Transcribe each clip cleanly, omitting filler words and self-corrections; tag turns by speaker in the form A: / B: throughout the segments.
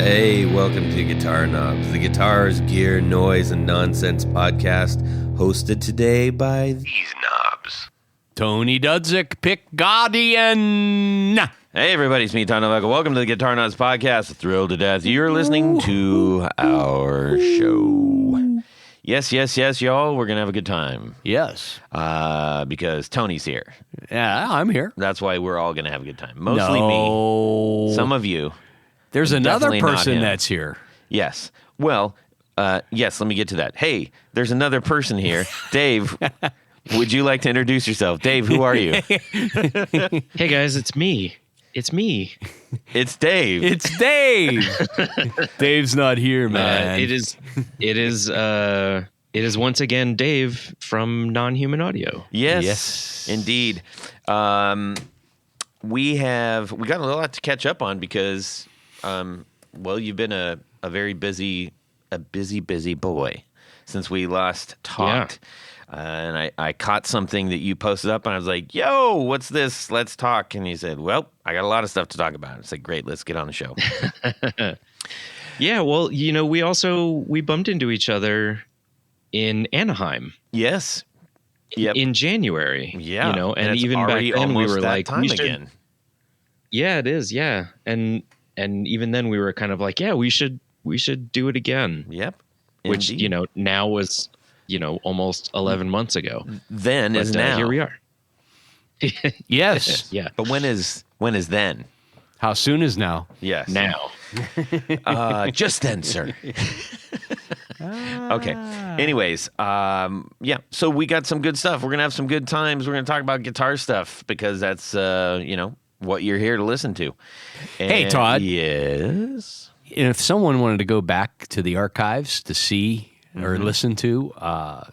A: Hey, welcome to Guitar Knobs, the guitars, gear, noise, and nonsense podcast, hosted today by these knobs.
B: Tony Dudzik, Pick Guardian.
A: Hey everybody, it's me, Todd, Novak. Welcome to the Guitar Knobs podcast. Thrilled to death you're listening to our show. Yes, y'all. We're going to have a good time.
B: Yes.
A: Because Tony's here.
B: Yeah, I'm here.
A: That's why we're all going to have a good time. Mostly me. Some of you.
B: There's another
A: Definitely not
B: person
A: him.
B: that's here.
A: Yes. Well, yes, let me get to that. Hey, there's another person here. Dave, would you like to introduce yourself? Dave, who are you?
C: Hey, guys, it's me. It's me.
A: It's Dave.
B: It's Dave. Dave's not here, man.
C: It is once again Dave from Non-Human Audio.
A: Yes, indeed. We got a lot to catch up on because, you've been a very busy boy since we last talked. Yeah. And I caught something that you posted up, and I was like, yo, what's this? Let's talk. And you said, well, I got a lot of stuff to talk about. It's like, great, let's get on the show.
C: Yeah, well, we bumped into each other in Anaheim.
A: Yes. Yep.
C: In January.
A: Yeah.
C: And even back then we were like,
A: we should. Again.
C: Yeah, it is. Yeah. And even then we were kind of like, yeah, we should do it again.
A: Yep.
C: Which,
A: Indeed.
C: Now was, almost 11 months ago.
A: Then is now.
C: Here we are.
B: Yes.
C: Yeah.
A: But when is then?
B: How soon is now?
A: Yes.
C: Now.
A: Just then, sir. Okay. Anyways, yeah. So we got some good stuff. We're gonna have some good times. We're gonna talk about guitar stuff because that's what you're here to listen to. And
B: hey, Todd.
A: Yes.
B: If someone wanted to go back to the archives to see or listen to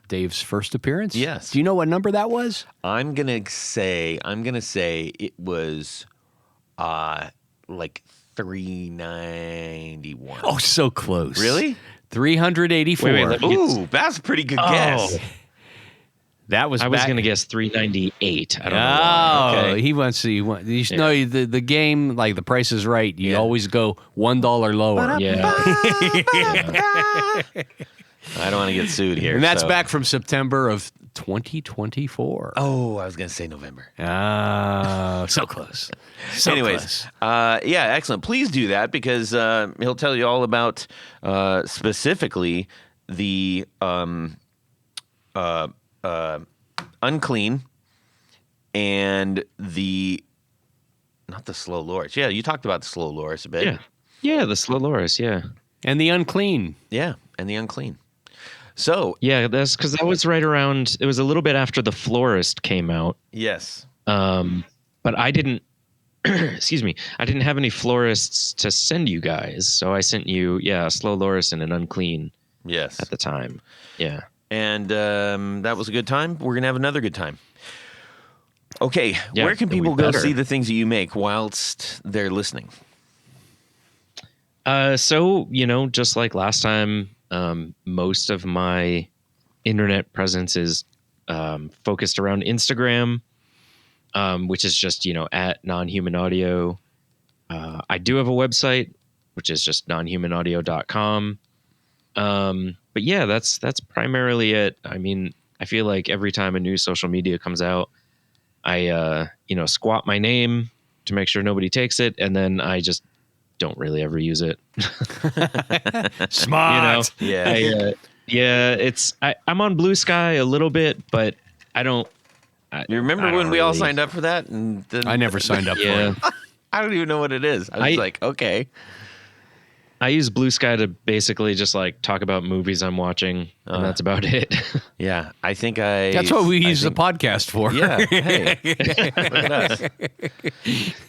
B: Dave's first appearance,
A: yes.
B: Do you know what number that was?
A: I'm gonna say it was like 391.
B: Oh, so close.
A: Really?
B: 384.
C: Wait,
A: ooh, that's a pretty good guess.
B: That was.
C: I was going to guess 398. I don't know.
B: Oh,
C: Okay.
B: he wants to. You should know the game, like The Price is Right. You always go $1 lower.
C: Yeah.
A: I don't want to get sued here.
B: And that's back from September of 2024.
A: Oh, I was going to say November.
B: So close. So
A: Anyways,
B: close.
A: Yeah, excellent. Please do that because he'll tell you all about specifically the unclean and not the slow loris. Yeah, you talked about the slow loris a bit.
C: Yeah. Yeah, the slow loris, yeah.
B: And the unclean.
A: Yeah, and the unclean. So
C: yeah, that's because that was right around. It was a little bit after the Florist came out.
A: Yes.
C: But I didn't. Excuse me. I didn't have any florists to send you guys, so I sent you, a slow loris and an unclean.
A: Yes.
C: At the time. Yeah.
A: And that was a good time. We're gonna have another good time. Okay, where can people go see the things that you make whilst they're listening?
C: So just like last time. Most of my internet presence is focused around Instagram, which is just, at Non-Human Audio. I do have a website, which is just nonhumanaudio.com. But yeah, that's primarily it. I mean, I feel like every time a new social media comes out, I, squat my name to make sure nobody takes it. And then I just don't really ever use it.
B: Smart.
A: Yeah.
C: I'm on Blue Sky a little bit, but I don't.
A: You remember when we all signed up for that? And then,
B: I never signed up for it.
A: I don't even know what it is. I was like, okay.
C: I use Blue Sky to basically just like talk about movies I'm watching, and that's about it.
A: Yeah, I think That's
B: what we use the podcast for.
A: Yeah. Hey, look at us.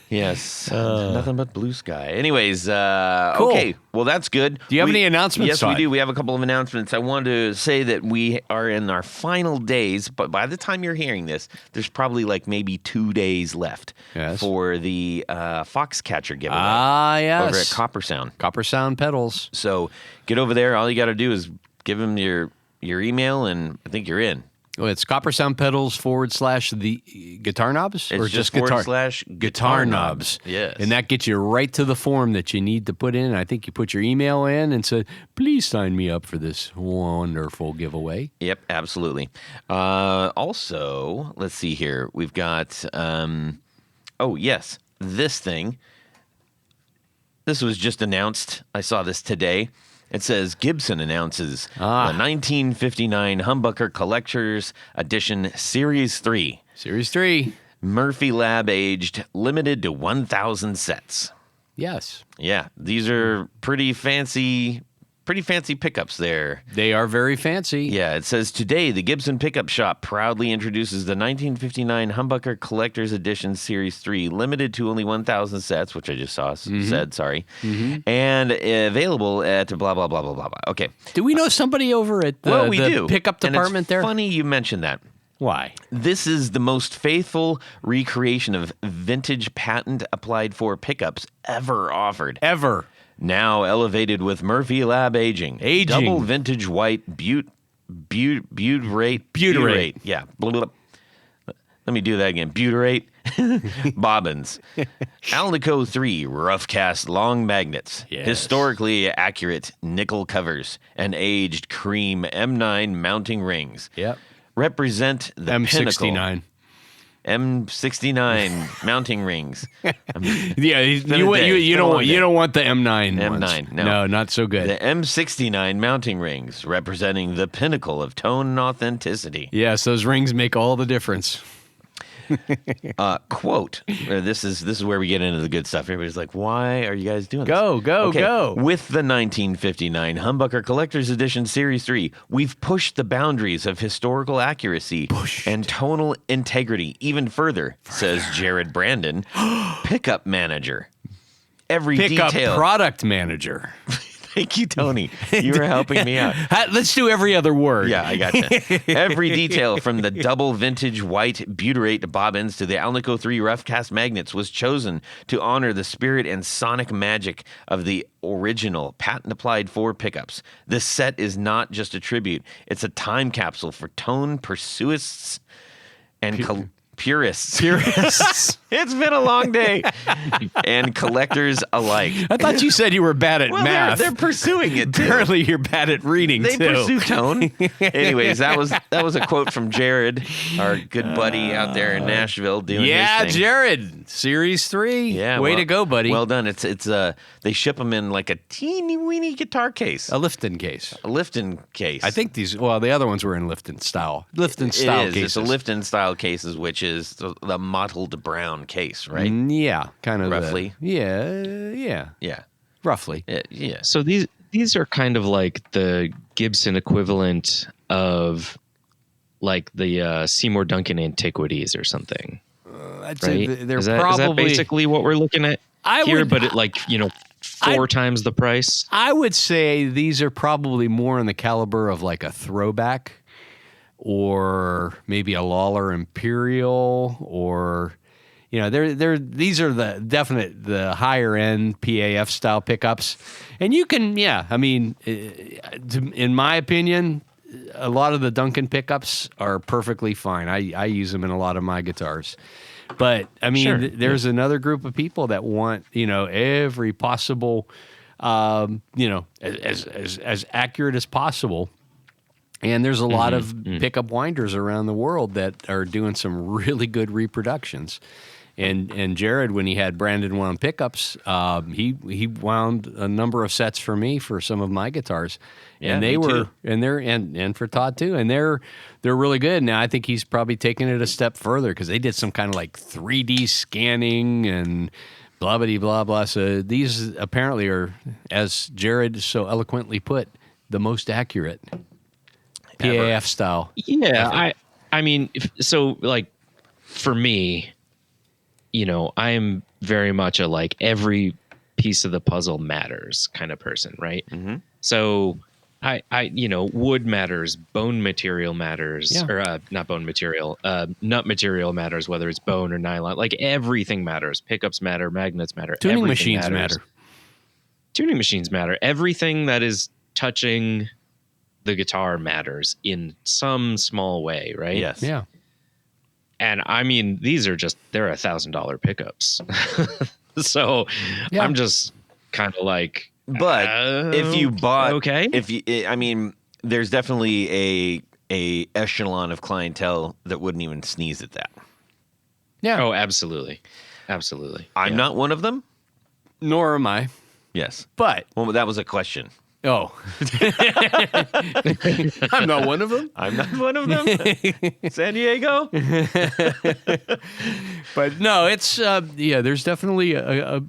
A: Yes, nothing but Blue Sky. Anyways,
B: Cool.
A: Okay. Well, that's good.
B: Do you have any announcements?
A: Yes, we do. We have a couple of announcements. I wanted to say that we are in our final days, but by the time you're hearing this, there's probably like maybe 2 days left for the Foxcatcher giveaway.
B: Yes.
A: Over at Copper Sound.
B: Copper Sound pedals.
A: So get over there. All you got to do is give them your email, and I think you're in.
B: Oh, it's Copper Sound Pedals / the guitar knobs?
A: It's
B: or
A: just
B: guitar
A: /guitar knobs. Yes.
B: And that gets you right to the form that you need to put in. I think you put your email in and said, please sign me up for this wonderful giveaway.
A: Yep, absolutely. Also, let's see here. We've got, this thing. This was just announced. I saw this today. It says Gibson announces the 1959 Humbucker Collector's Edition Series 3.
B: Series 3.
A: Murphy Lab aged, limited to 1,000 sets.
B: Yes.
A: Yeah, these are pretty fancy pickups there.
B: They are very fancy.
A: Yeah, it says today the Gibson Pickup Shop proudly introduces the 1959 Humbucker Collector's Edition Series 3, limited to only 1,000 sets, which I just said, sorry, and available at blah, blah, blah, blah, blah, blah. Okay.
B: Do we know somebody over at the pickup department
A: and it's
B: there?
A: Funny you mentioned that.
B: Why?
A: This is the most faithful recreation of vintage patent applied for pickups ever offered.
B: Ever.
A: Now elevated with Murphy Lab aging. Double vintage white butyrate. Yeah. Let me do that again. Butyrate bobbins. Alnico 3 rough cast long magnets.
B: Yes.
A: Historically accurate nickel covers and aged cream M9 mounting rings.
B: Yep.
A: Represent the
B: M69.
A: pinnacle. M69 mounting rings.
B: Yeah, you don't want the M9 ones.
A: M9,
B: no, not so good.
A: The M69 mounting rings, representing the pinnacle of tone and authenticity.
B: Yes, those rings make all the difference.
A: Quote, this is where we get into the good stuff. Everybody's like, why are you guys doing this?
B: Go.
A: With the 1959 Humbucker Collector's Edition Series 3, we've pushed the boundaries of historical accuracy and tonal integrity even further, says Jared Brandon, pickup manager.
B: Pickup product manager.
A: Thank you, Tony. You were helping me out.
B: Let's do every other word.
A: Yeah, I got you. Every detail from the double vintage white butyrate bobbins to the Alnico 3 rough cast magnets was chosen to honor the spirit and sonic magic of the original patent applied for pickups. This set is not just a tribute. It's a time capsule for tone pursuists and purists. It's been a long day. And collectors alike.
B: I thought you said you were bad at math.
A: They're pursuing it too.
B: Apparently you're bad at reading
A: They
B: too.
A: pursue tone. Anyways, that was a quote from Jared, our good buddy out there in Nashville doing his thing.
B: Jared, Series 3.
A: Yeah,
B: way to go, buddy.
A: Well done. It's they ship them in like a teeny weeny guitar case.
B: A Lifton case.
A: I
B: think the other ones were in Lifton style. Cases.
A: It's a Lifton style cases, which is the mottled brown case, right?
B: Yeah, kind of
A: roughly.
B: Yeah. Roughly.
A: Yeah.
C: So these are kind of like the Gibson equivalent of like the Seymour Duncan Antiquities or something.
B: I'd
C: right?
B: say they're
C: is
B: probably
C: that basically what we're looking at here, but at like, 4 times the price?
B: I would say these are probably more in the caliber of like a Throwback or maybe a Lawler Imperial, or these are the higher end PAF style pickups. And you can, in my opinion, a lot of the Duncan pickups are perfectly fine. I use them in a lot of my guitars. But I mean,
C: sure.
B: There's another group of people that want, every possible, as accurate as possible. And there's a lot of pickup winders around the world that are doing some really good reproductions. And Jared, when he had Brandon wound pickups, he wound a number of sets for me for some of my guitars, and and for Todd too, and they're really good. Now I think he's probably taking it a step further because they did some kind of like 3D scanning and blah blah blah blah. So these apparently are, as Jared so eloquently put, the most accurate PAF style.
C: Yeah, I mean, for me, I'm very much a like every piece of the puzzle matters kind of person, right? Mm-hmm. So I wood matters, bone material matters, or not bone material, nut material matters, whether it's bone or nylon. Like everything matters. Pickups matter, magnets matter.
B: Tuning machines matter.
C: Tuning machines matter. Everything that is touching the guitar matters in some small way, right?
A: Yes.
B: Yeah.
C: And I mean, they're $1,000 pickups. So
B: Yeah.
C: I'm just kind of like,
A: But if you bought,
C: okay,
A: I mean, there's definitely a echelon of clientele that wouldn't even sneeze at that.
B: Yeah.
C: oh, absolutely.
A: I'm not one of them.
B: Nor am I.
A: Yes.
B: But
A: Well, that was a question.
B: I'm not one of them.
A: I'm not one of them. San Diego.
B: But no, it's there's definitely a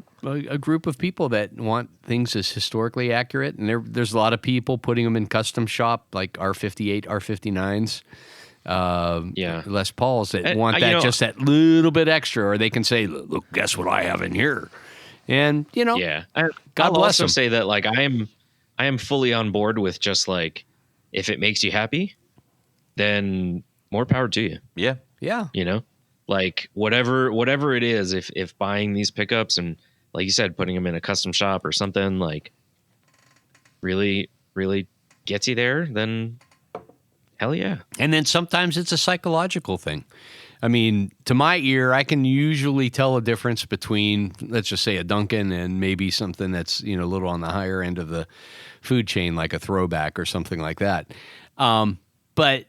B: group of people that want things as historically accurate, and there's a lot of people putting them in custom shop like R58, R59s. Les Pauls that want that just that little bit extra, or they can say, "Look, guess what I have in here," and
C: Yeah.
B: God
C: I'll
B: bless
C: also
B: them.
C: say that like I am fully on board with just like, if it makes you happy, then more power to you.
A: Yeah.
B: Yeah,
C: Like whatever it is, if buying these pickups and like you said, putting them in a custom shop or something like really, really gets you there, then hell yeah.
B: and then sometimes it's a psychological thing. I mean, to my ear, I can usually tell a difference between, let's just say, a Dunkin' and maybe something that's a little on the higher end of the food chain, like a Throwback or something like that. But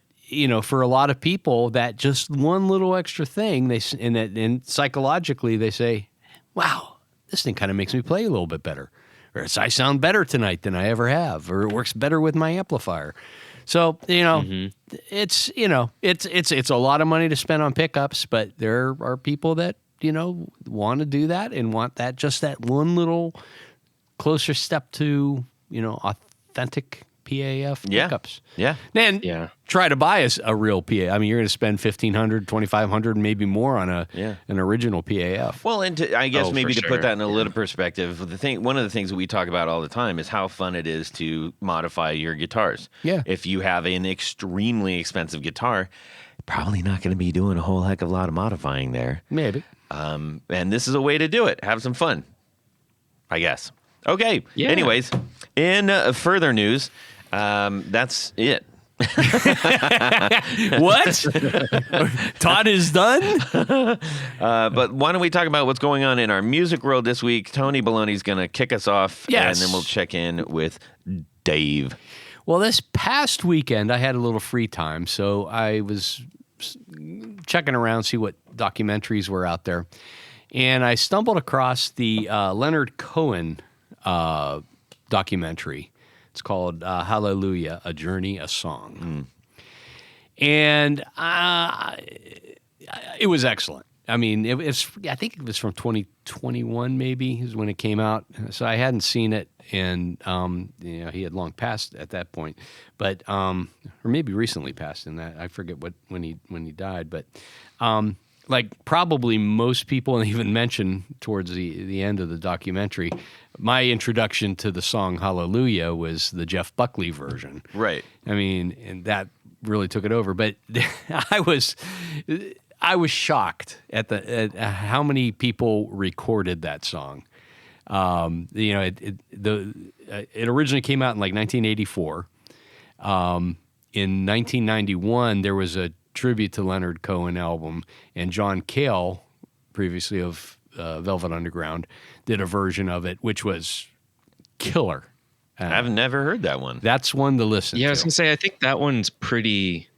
B: for a lot of people, that just one little extra thing, and psychologically they say, "Wow, this thing kind of makes me play a little bit better," or "I sound better tonight than I ever have," or "It works better with my amplifier." So it's it's a lot of money to spend on pickups, but there are people that want to do that and want that one little closer step to authentic PAF pickups.
A: Yeah.
B: Then try to buy a real PA. I mean, you're going to spend $1,500, $2,500, maybe more on an original PAF.
A: Well, and I guess maybe to
C: for
A: put
C: sure.
A: that in a little perspective, one of the things that we talk about all the time is how fun it is to modify your guitars.
B: Yeah.
A: If you have an extremely expensive guitar, probably not going to be doing a whole heck of a lot of modifying there.
B: Maybe.
A: And this is a way to do it. Have some fun, I guess. Okay.
C: Yeah.
A: Anyways, in further news, that's it.
B: What? Todd is done?
A: But why don't we talk about what's going on in our music world this week? Tony Baloney's going to kick us off,
B: Yes.
A: and then we'll check in with Dave.
B: Well, this past weekend, I had a little free time, so I was checking around, see what documentaries were out there. And I stumbled across the Leonard Cohen documentary. It's called Hallelujah, A Journey, a Song. And it was excellent. I mean, I think it was from 2021 maybe is when it came out. So I hadn't seen it, and he had long passed at that point, but or maybe recently passed in that. I forget when he died, but like probably most people, and even mentioned towards the end of the documentary, my introduction to the song Hallelujah was the Jeff Buckley version.
A: Right.
B: I mean, and that really took it over. But I was shocked at how many people recorded that song. It originally came out in like 1984. In 1991, there was a tribute to Leonard Cohen album, and John Cale, previously of Velvet Underground, did a version of it, which was killer.
A: I've never heard that one.
B: That's one to listen to.
C: Yeah, I was gonna say I think that one's pretty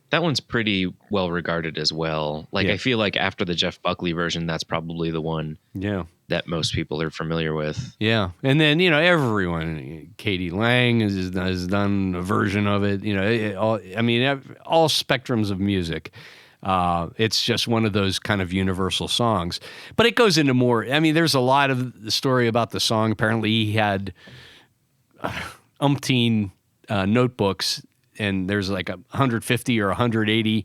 C: well regarded as well. Like I feel like after the Jeff Buckley version, that's probably the one that most people are familiar with.
B: Yeah. And then, everyone, Katie Lang has done a version of it, all spectrums of music. It's just one of those kind of universal songs. But it goes into more. I mean, there's a lot of the story about the song. Apparently, he had umpteen notebooks, and there's like 150 or 180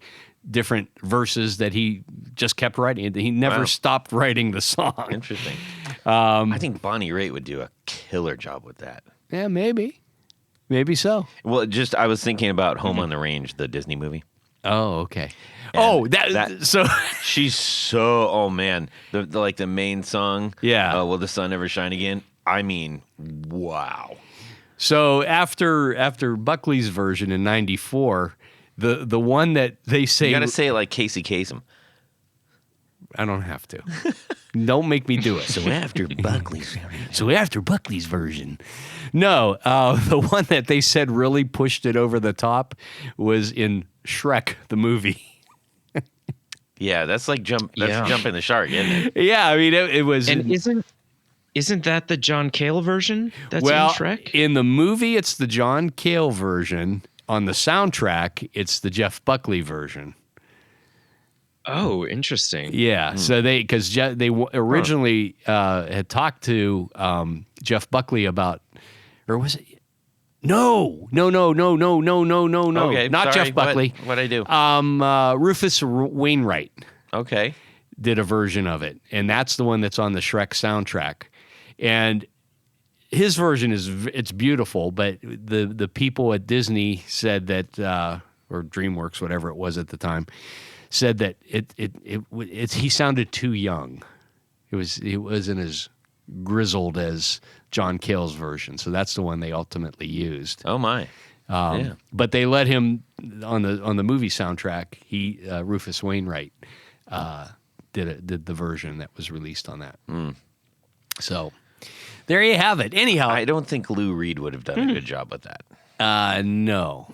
B: different verses that he just kept writing. He never stopped writing the song.
A: Interesting. I think Bonnie Raitt would do a killer job with that.
B: Yeah, maybe so.
A: Well, I was thinking about Home on the Range, the Disney movie.
B: Oh, okay.
A: And
B: so
A: she's so, oh man, the main song.
B: Yeah.
A: Will the Sun Ever Shine Again? I mean, wow.
B: So after Buckley's version in '94, the one that they say
A: You got to say it like Casey Kasem.
B: I don't have to. Don't make me do it.
A: So after Buckley's
B: version. No, the one that they said really pushed it over the top was in Shrek, the movie.
A: Yeah, that's like jumping the shark, isn't it?
B: Yeah, I mean, it was.
C: And isn't that the John Cale version that's in Shrek?
B: In the movie, it's the John Cale version. On the soundtrack, it's the Jeff Buckley version.
C: Oh, interesting.
B: Yeah, so because they originally had talked to Jeff Buckley about, or was it? No.
A: Okay,
B: not
A: sorry,
B: Jeff Buckley.
A: What'd I do?
B: Rufus Wainwright
A: Okay.
B: did a version of it, and that's the one that's on the Shrek soundtrack. And his version it's beautiful, but the people at Disney said that, or DreamWorks, whatever it was at the time, said that he sounded too young. It wasn't as grizzled as John Cale's version, so that's the one they ultimately used.
A: Oh my! Yeah.
B: But they let him on the movie soundtrack. Rufus Wainwright did the version that was released on that. So there you have it. Anyhow,
A: I don't think Lou Reed would have done a good job with that.
B: No.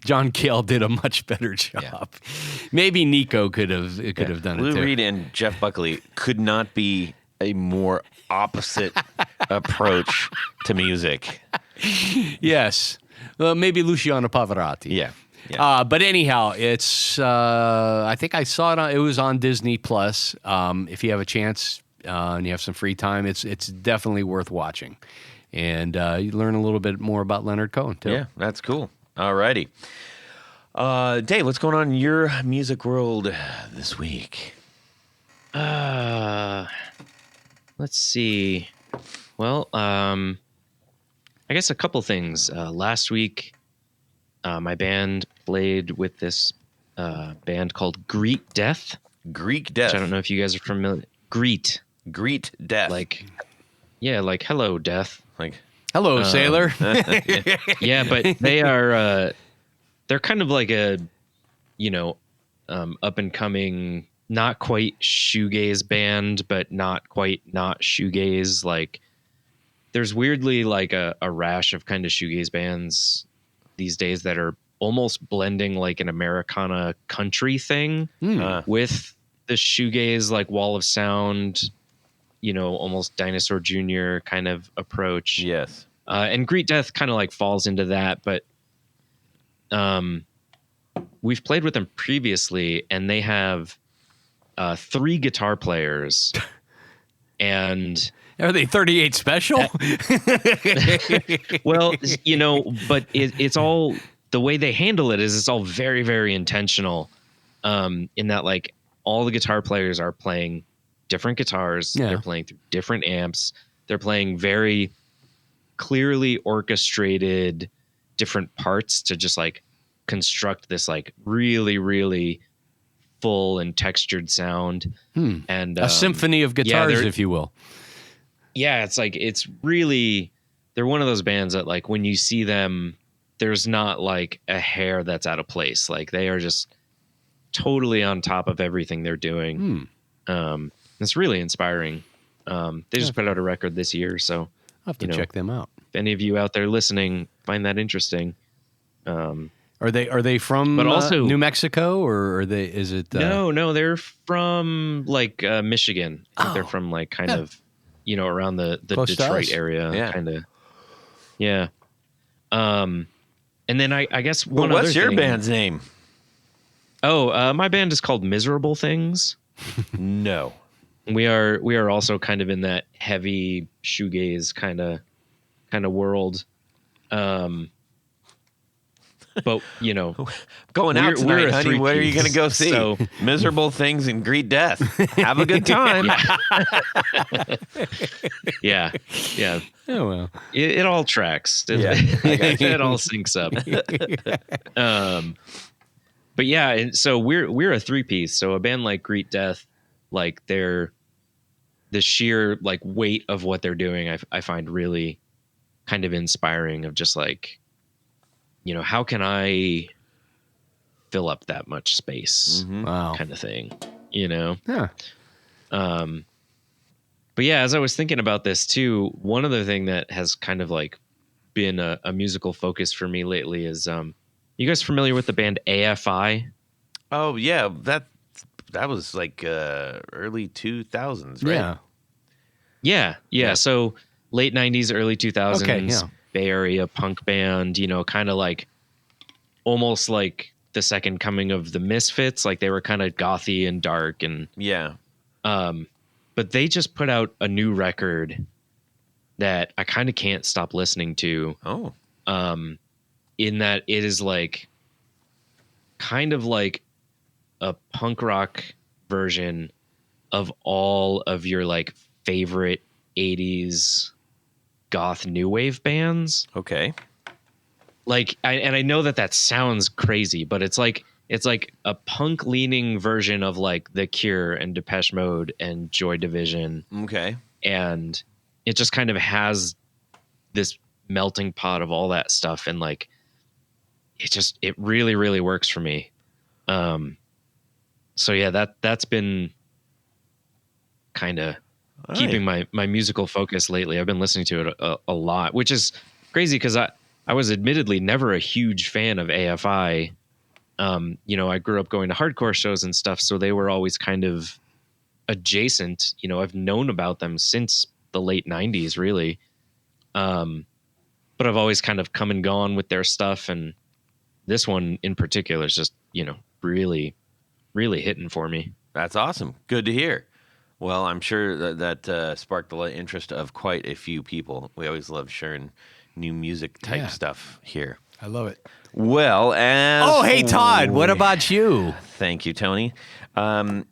B: John Cale did a much better job. Yeah. Maybe Nico could have done it too.
A: Lou Reed and Jeff Buckley could not be a more opposite approach to music.
B: Yes. Maybe Luciano Pavarotti.
A: Yeah.
B: But anyhow, it's I think I saw it was on Disney Plus. If you have a chance and you have some free time, it's definitely worth watching. And you learn a little bit more about Leonard Cohen too.
A: Yeah, that's cool. All righty. Dave, what's going on in your music world this week?
C: Let's see. Well, I guess a couple things. Last week, my band played with this band called Greet Death.
A: Greek Death.
C: Which I don't know if you guys are familiar. Greet
A: Death.
C: Like hello, death.
A: Like
B: hello, sailor.
C: Yeah, but they're kind of like a, up and coming, not quite shoegaze band, but not quite not shoegaze. Like there's weirdly like a rash of kind of shoegaze bands these days that are almost blending like an Americana country thing with the shoegaze, like wall of sound, almost Dinosaur Jr. kind of approach.
A: Yes.
C: And Greet Death kind of like falls into that, but we've played with them previously, and they have 3 guitar players. And
B: are they 38 special?
C: Well, but it's all, the way they handle it is it's all very, very intentional. In that, like, all the guitar players are playing different guitars. Yeah. They're playing through different amps. They're playing very clearly orchestrated different parts to just like construct this like really, really full and textured sound. And
B: a symphony of guitars, if you will.
C: Yeah, it's like, it's really, they're one of those bands that like when you see them, there's not like a hair that's out of place. Like they are just totally on top of everything they're doing. It's really inspiring. They just put out a record this year, so
B: I'll have to check them out.
C: If any of you out there listening find that interesting.
B: Are they from
C: but also,
B: New Mexico, or are they? Is it?
C: No, they're from like Michigan. I think they're from like kind of around the Detroit area, kind of. Yeah. And then I guess
A: what's your band's name?
C: Oh, my band is called Miserable Things.
A: No.
C: We are also kind of in that heavy shoegaze kind of world. But
A: going out tonight, honey. What are you going to go see?
C: So,
A: Miserable Things and Greet Death. Have a good time.
C: Yeah.
B: Oh well,
C: it all tracks. It all syncs up. But yeah, and so we're a 3-piece. So a band like Greet Death, like the sheer like weight of what they're doing, I find really kind of inspiring of just like, you know, how can I fill up that much space
B: Wow.
C: kind of thing, you know?
B: Yeah.
C: But yeah, as I was thinking about this too, one other thing that has kind of like been a musical focus for me lately is, you guys familiar with the band AFI?
A: Oh yeah, that was like early 2000s, right?
B: Yeah.
C: Yeah. So late 90s, early 2000s,
B: Okay, yeah.
C: Bay Area punk band, you know, kind of like almost like the second coming of the Misfits. Like they were kind of gothy and dark and,
A: Yeah.
C: but they just put out a new record that I kind of can't stop listening to.
A: Oh.
C: In that it is like kind of like a punk rock version of all of your like favorite 80s goth new wave bands.
A: Okay.
C: Like I know that sounds crazy, but it's like a punk leaning version of like The Cure and Depeche Mode and Joy Division.
A: Okay.
C: And it just kind of has this melting pot of all that stuff, and like it really, really works for me. So yeah, that's been kind of keeping my musical focus lately. I've been listening to it a lot, which is crazy because I was admittedly never a huge fan of AFI. You know, I grew up going to hardcore shows and stuff, so they were always kind of adjacent. You know, I've known about them since the late 90s, really. But I've always kind of come and gone with their stuff, and this one in particular is just, you know, really, really hitting for me.
A: That's awesome. Good to hear. Well, I'm sure that sparked the interest of quite a few people. We always love sharing new music type stuff here.
B: I love it.
A: Well, as
B: Oh, hey, Todd, what about you?
A: Thank you, Tony.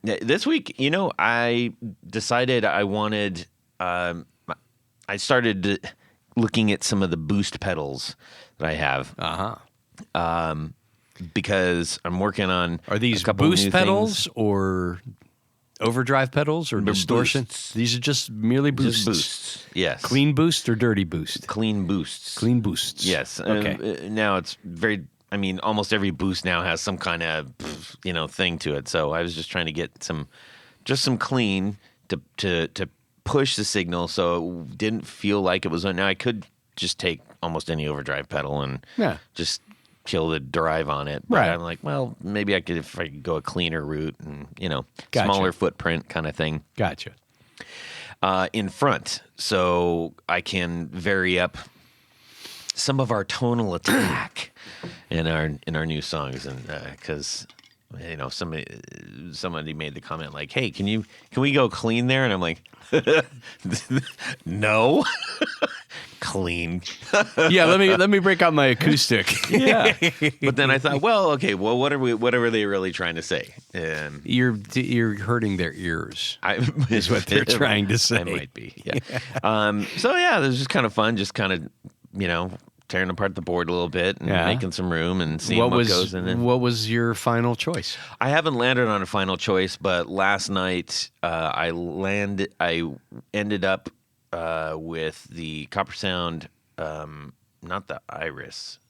A: This week, you know, I decided I wanted. I started looking at some of the boost pedals that I have. Because I'm working on.
B: Are these
A: a couple
B: boost
A: new
B: pedals
A: things.
B: or overdrive pedals or distortion?
A: Boosts.
B: These are just merely boosts.
A: Just boosts. Yes.
B: Clean boost or dirty boost?
A: Clean boosts.
B: Clean boosts.
A: Yes.
B: Okay.
A: Now it's very. I mean, almost every boost now has some kind of thing to it. So I was just trying to get some clean to push the signal, so it didn't feel like it was. Now I could just take almost any overdrive pedal and just kill the drive on it. But I'm like, well, maybe I could if I could go a cleaner route and smaller footprint kind of thing.
B: Gotcha.
A: In front, so I can vary up some of our tonal attack in our new songs, and because somebody made the comment like, hey, can we go clean there? And I'm like, no. Clean.
B: Yeah, let me break out my acoustic.
A: Yeah. But then I thought, well, okay, well, what are they really trying to say?
B: You're hurting their ears. Is what they're trying to say.
A: I might be. Yeah. So yeah, this was just kind of fun, just kind of, tearing apart the board a little bit and making some room and seeing what goes in it.
B: What was your final choice?
A: I haven't landed on a final choice, but last night I ended up with the Copper Sound, not the Iris.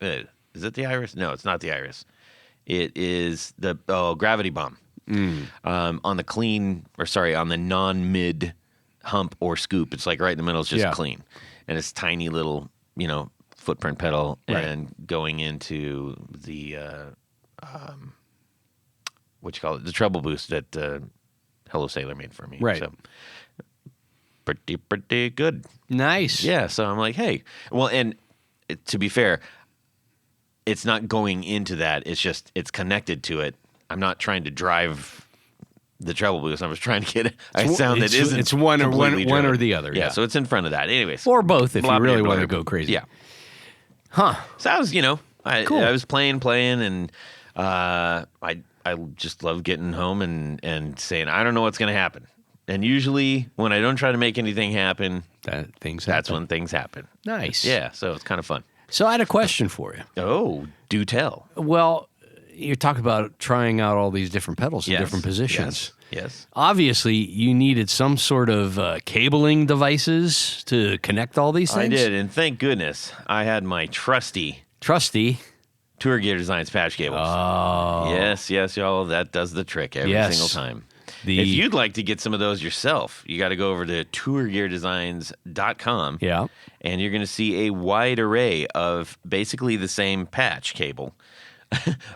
A: Is it the Iris? No, it's not the Iris. It is the Gravity Bomb. On the non-mid hump or scoop. It's like right in the middle. It's just clean, and it's tiny little, footprint pedal, and going into the the treble boost that Hello Sailor made for me.
B: Right.
A: So pretty good.
B: Nice.
A: Yeah. So I'm like, hey, well, and to be fair, it's not going into that. It's just it's connected to it. I'm not trying to drive the treble boost. I was trying to get a sound that isn't.
B: It's one or the other.
A: Yeah. So it's in front of that. Anyways,
B: or both if you really want to go crazy.
A: Yeah.
B: Huh.
A: So I was,
B: Cool.
A: I was playing, and I just love getting home and saying, I don't know what's going to happen. And usually when I don't try to make anything happen, that's when things happen.
B: Nice.
A: Yeah. So it's kind of fun.
B: So I had a question for you.
A: Oh, do tell.
B: Well, you talk about trying out all these different pedals in different positions.
A: Yes. Yes.
B: Obviously, you needed some sort of cabling devices to connect all these things.
A: I did, and thank goodness I had my trusty Tour Gear Designs patch cables.
B: Oh.
A: Yes, y'all. That does the trick every single time. If you'd like to get some of those yourself, you got to go over to tourgeardesigns.com.
B: Yeah.
A: And you're going to see a wide array of basically the same patch cable,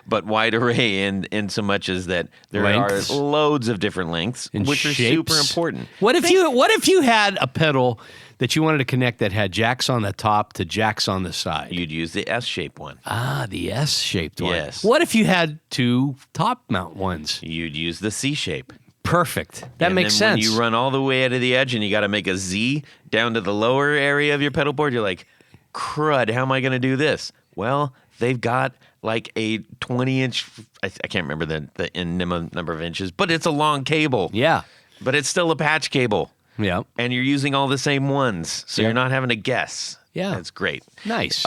A: but wide array in so much as that there
B: Lengths.
A: are loads of different lengths,
B: And
A: which
B: shapes.
A: are super important.
B: What if you had a pedal that you wanted to connect that had jacks on the top to jacks on the side?
A: You'd use the S-shaped one.
B: The S-shaped one.
A: Yes.
B: What if you had two top mount ones?
A: You'd use the C-shape.
B: Perfect. That
A: and
B: makes
A: then
B: sense.
A: When you run all the way out of the edge and you got to make a Z down to the lower area of your pedal board, you're like, crud, how am I going to do this? Well, they've got like a 20-inch, I can't remember the number of inches, but it's a long cable.
B: Yeah.
A: But it's still a patch cable.
B: Yeah.
A: And you're using all the same ones, so
B: Yeah.
A: you're not having to guess.
B: Yeah.
A: That's great.
B: Nice.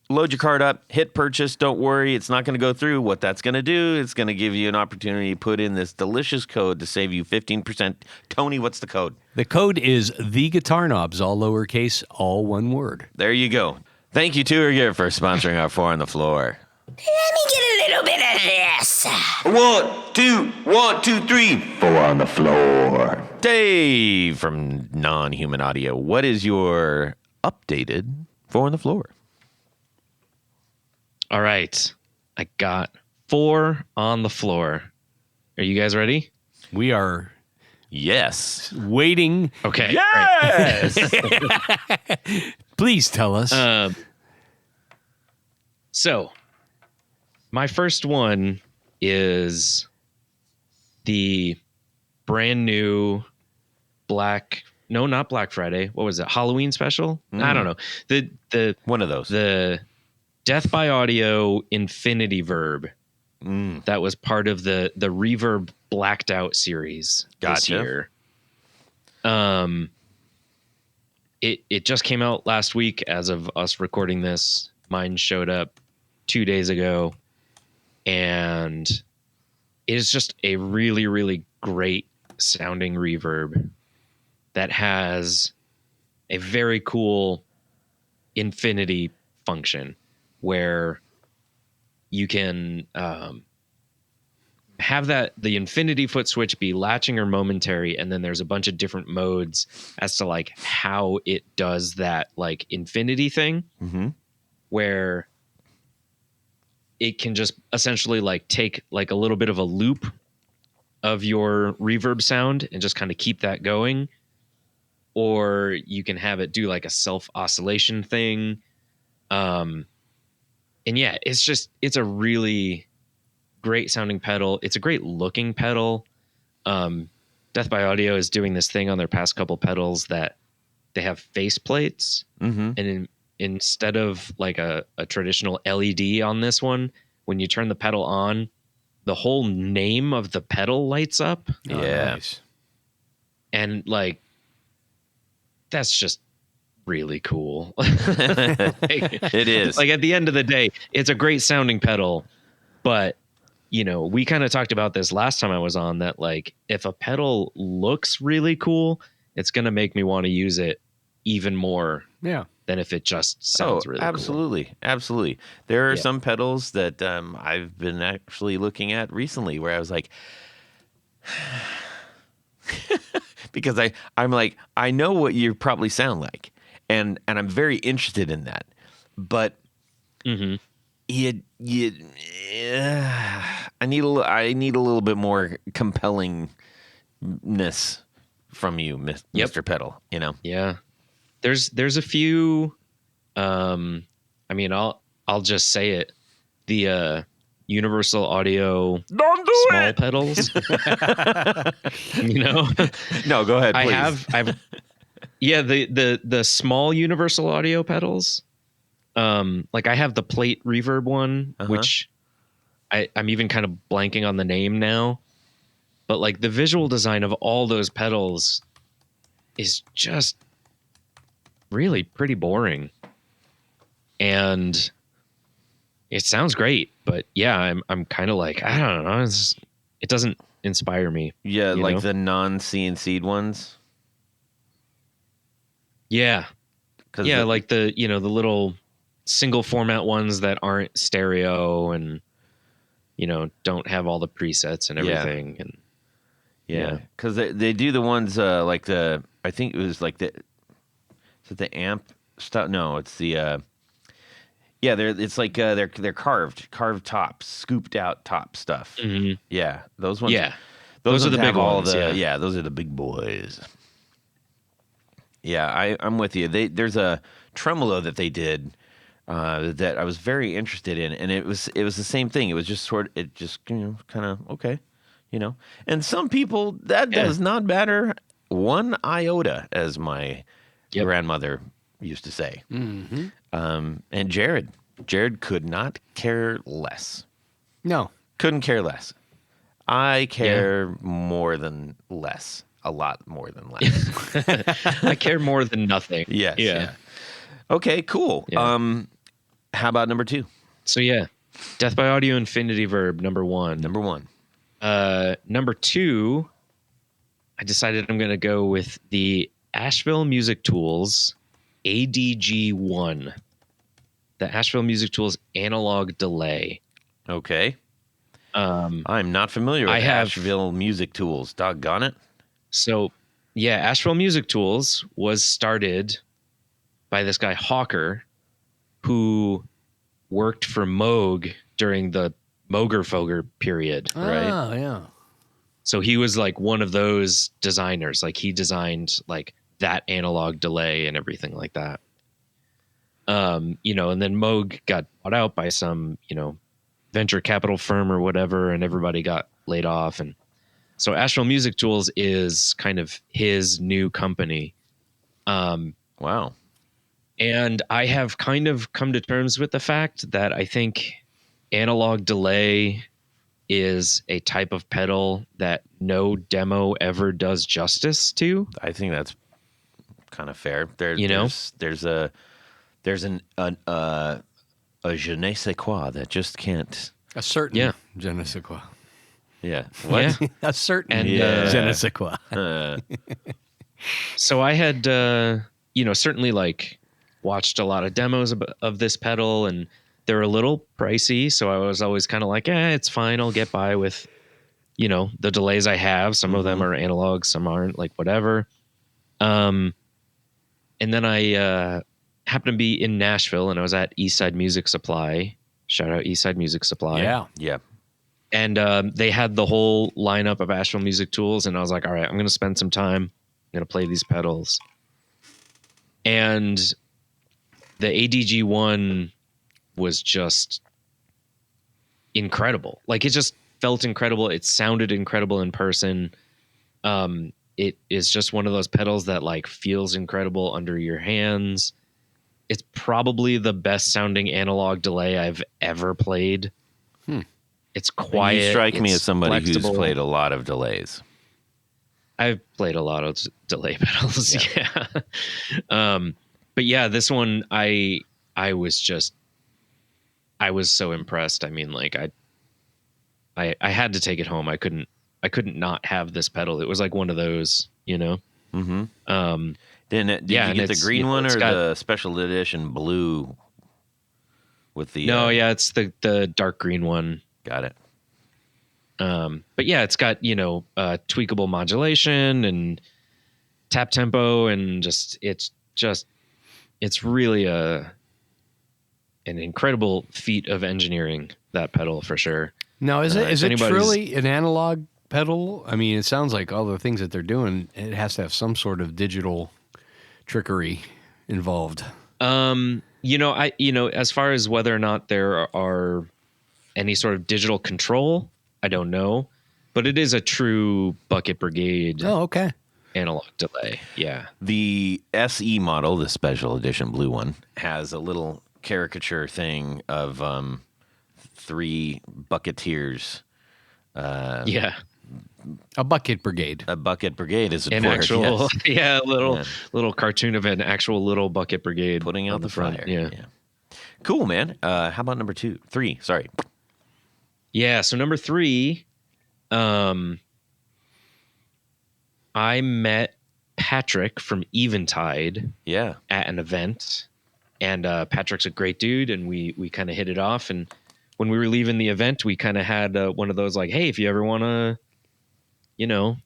A: Load your card up, hit purchase. Don't worry, it's not going to go through. What that's going to do, it's going to give you an opportunity to put in this delicious code to save you 15%. Tony, what's the code?
B: The code is the guitar knobs, all lowercase, all one word.
A: There you go. Thank you, Tour Gear, for sponsoring our Four on the Floor.
D: Let me get a little bit of this.
A: 1, 2, 3. Four on the floor. Dave from Non-Human Audio. What is your updated Four on the Floor?
C: All right. I got 4 on the floor. Are you guys ready?
B: We are
A: Yes.
B: waiting.
C: Okay.
A: Yes.
B: Please tell us.
C: So, my first one is the brand new not Black Friday. What was it? Halloween special? I don't know. The
A: One of those.
C: The Death by Audio Infinity Verb. That was part of the Reverb Blacked Out series this
A: Gotcha.
C: year. It just came out last week as of us recording this. Mine showed up 2 days ago, and it is just a really, really great sounding reverb that has a very cool infinity function where you can have the infinity foot switch be latching or momentary, and then there's a bunch of different modes as to like how it does that like infinity thing, where it can just essentially like take like a little bit of a loop of your reverb sound and just kind of keep that going, or you can have it do like a self oscillation thing. And yeah, it's a really great sounding pedal. It's a great looking pedal. Death by Audio is doing this thing on their past couple pedals that they have face plates, and instead of like a traditional LED on this one, when you turn the pedal on, the whole name of the pedal lights up.
A: Yeah.
B: Nice.
C: And like, that's just really cool.
A: It is.
C: Like at the end of the day, it's a great sounding pedal, but you know, we kind of talked about this last time I was on, that like if a pedal looks really cool, it's going to make me want to use it even more than if it just sounds really
A: absolutely.
C: cool.
A: Absolutely. There are
C: Yeah.
A: some pedals that I've been actually looking at recently where I was like, because I'm like, I know what you probably sound like, and I'm very interested in that, but I need a little bit more compellingness from you, Mr. Pedal. You know?
C: Yeah. There's a few. I mean, I'll just say it. The Universal Audio small pedals. You know?
A: No, go ahead, please.
C: I've the small Universal Audio pedals. Like I have the plate reverb one, which I'm even kind of blanking on the name now. But like the visual design of all those pedals is just really pretty boring. And it sounds great, but yeah, I'm kind of like, I don't know, it doesn't inspire me.
A: Yeah,
C: you
A: like
C: know?
A: the non-CNC'd ones.
C: Yeah.
A: 'Cause
C: Yeah, like the little single format ones that aren't stereo and don't have all the presets and everything. And
A: yeah, because they do the ones like I think it was like is it the amp stuff? No, it's the it's like they're carved tops, scooped out top stuff.
C: Mhm.
A: Yeah, those ones.
C: Yeah.
A: Those
C: Are
A: ones
C: the
A: have
C: big
A: all
C: ones.
A: the those are the big boys. Yeah, I'm with you. There's a tremolo that they did that I was very interested in, and it was the same thing. It was just kind of okay, And some people that does not matter one iota, as my grandmother used to say.
B: Mm-hmm.
A: And Jared could not care less.
B: No,
A: couldn't care less. I care more than less. A lot more than less.
C: I care more than nothing.
A: Yes.
C: Yeah.
A: Okay, cool.
C: Yeah.
A: How about number 2?
C: So Death by Audio Infinity Verb, number 1.
A: Number 1.
C: Number 2, I decided I'm going to go with the Asheville Music Tools ADG1. The Asheville Music Tools analog delay.
A: Okay. I'm not familiar with Asheville Music Tools. Doggone it.
C: So, Asheville Music Tools was started by this guy Hawker, who worked for Moog during the Mogerfoger period, right?
B: Oh, yeah.
C: So he was like one of those designers. Like he designed like that analog delay and everything like that. And then Moog got bought out by some, venture capital firm or whatever, and everybody got laid off. And so Asheville Music Tools is kind of his new company.
A: Wow.
C: And I have kind of come to terms with the fact that I think analog delay is a type of pedal that no demo ever does justice to.
A: I think that's kind of fair. There's a je ne sais quoi that just can't.
B: A certain je ne sais quoi.
A: Yeah. What?
C: Yeah.
B: A certain
A: je
B: ne sais quoi.
C: So I had, certainly like watched a lot of demos of this pedal, and they're a little pricey. So I was always kind of like, it's fine. I'll get by with, the delays I have. Some of them are analog, some aren't, like whatever. And then I happened to be in Nashville, and I was at Eastside Music Supply. Shout out Eastside Music Supply.
B: Yeah.
A: Yeah.
C: And they had the whole lineup of Asheville Music Tools, and I was like, all right, I'm going to spend some time. I'm going to play these pedals. And the ADG1 was just incredible. Like, it just felt incredible. It sounded incredible in person. It is just one of those pedals that, like, feels incredible under your hands. It's probably the best sounding analog delay I've ever played. It's quiet.
A: You strike me as somebody
C: flexible.
A: who's played a lot of delays.
C: I've played a lot of delay pedals. Yeah. But yeah, this one, I was so impressed. I mean, like I had to take it home. I couldn't not have this pedal. It was like one of those,
A: Mm-hmm. Did you get the green one or the special edition blue with the?
C: No, it's the dark green one.
A: Got it.
C: But yeah, it's got, tweakable modulation and tap tempo, and it's really an incredible feat of engineering, that pedal, for sure.
B: Now, is it truly an analog pedal? I mean, it sounds like all the things that they're doing, it has to have some sort of digital trickery involved.
C: As far as whether or not there are any sort of digital control, I don't know, but it is a true Bucket Brigade.
B: Oh, okay.
C: Analog delay. Yeah.
A: The SE model, the special edition blue one, has a little caricature thing of 3 bucketeers.
C: Yeah.
B: A Bucket Brigade.
A: A Bucket Brigade is
C: an actual, little cartoon of an actual little Bucket Brigade
A: putting out the
C: front.
A: fire.
C: Yeah.
A: Cool, man. How about number 3? Sorry.
C: Yeah. So number 3, I met Patrick from Eventide
A: Yeah.
C: at an event, and Patrick's a great dude, and we kind of hit it off. And when we were leaving the event, we kind of had one of those like, hey, if you ever want to,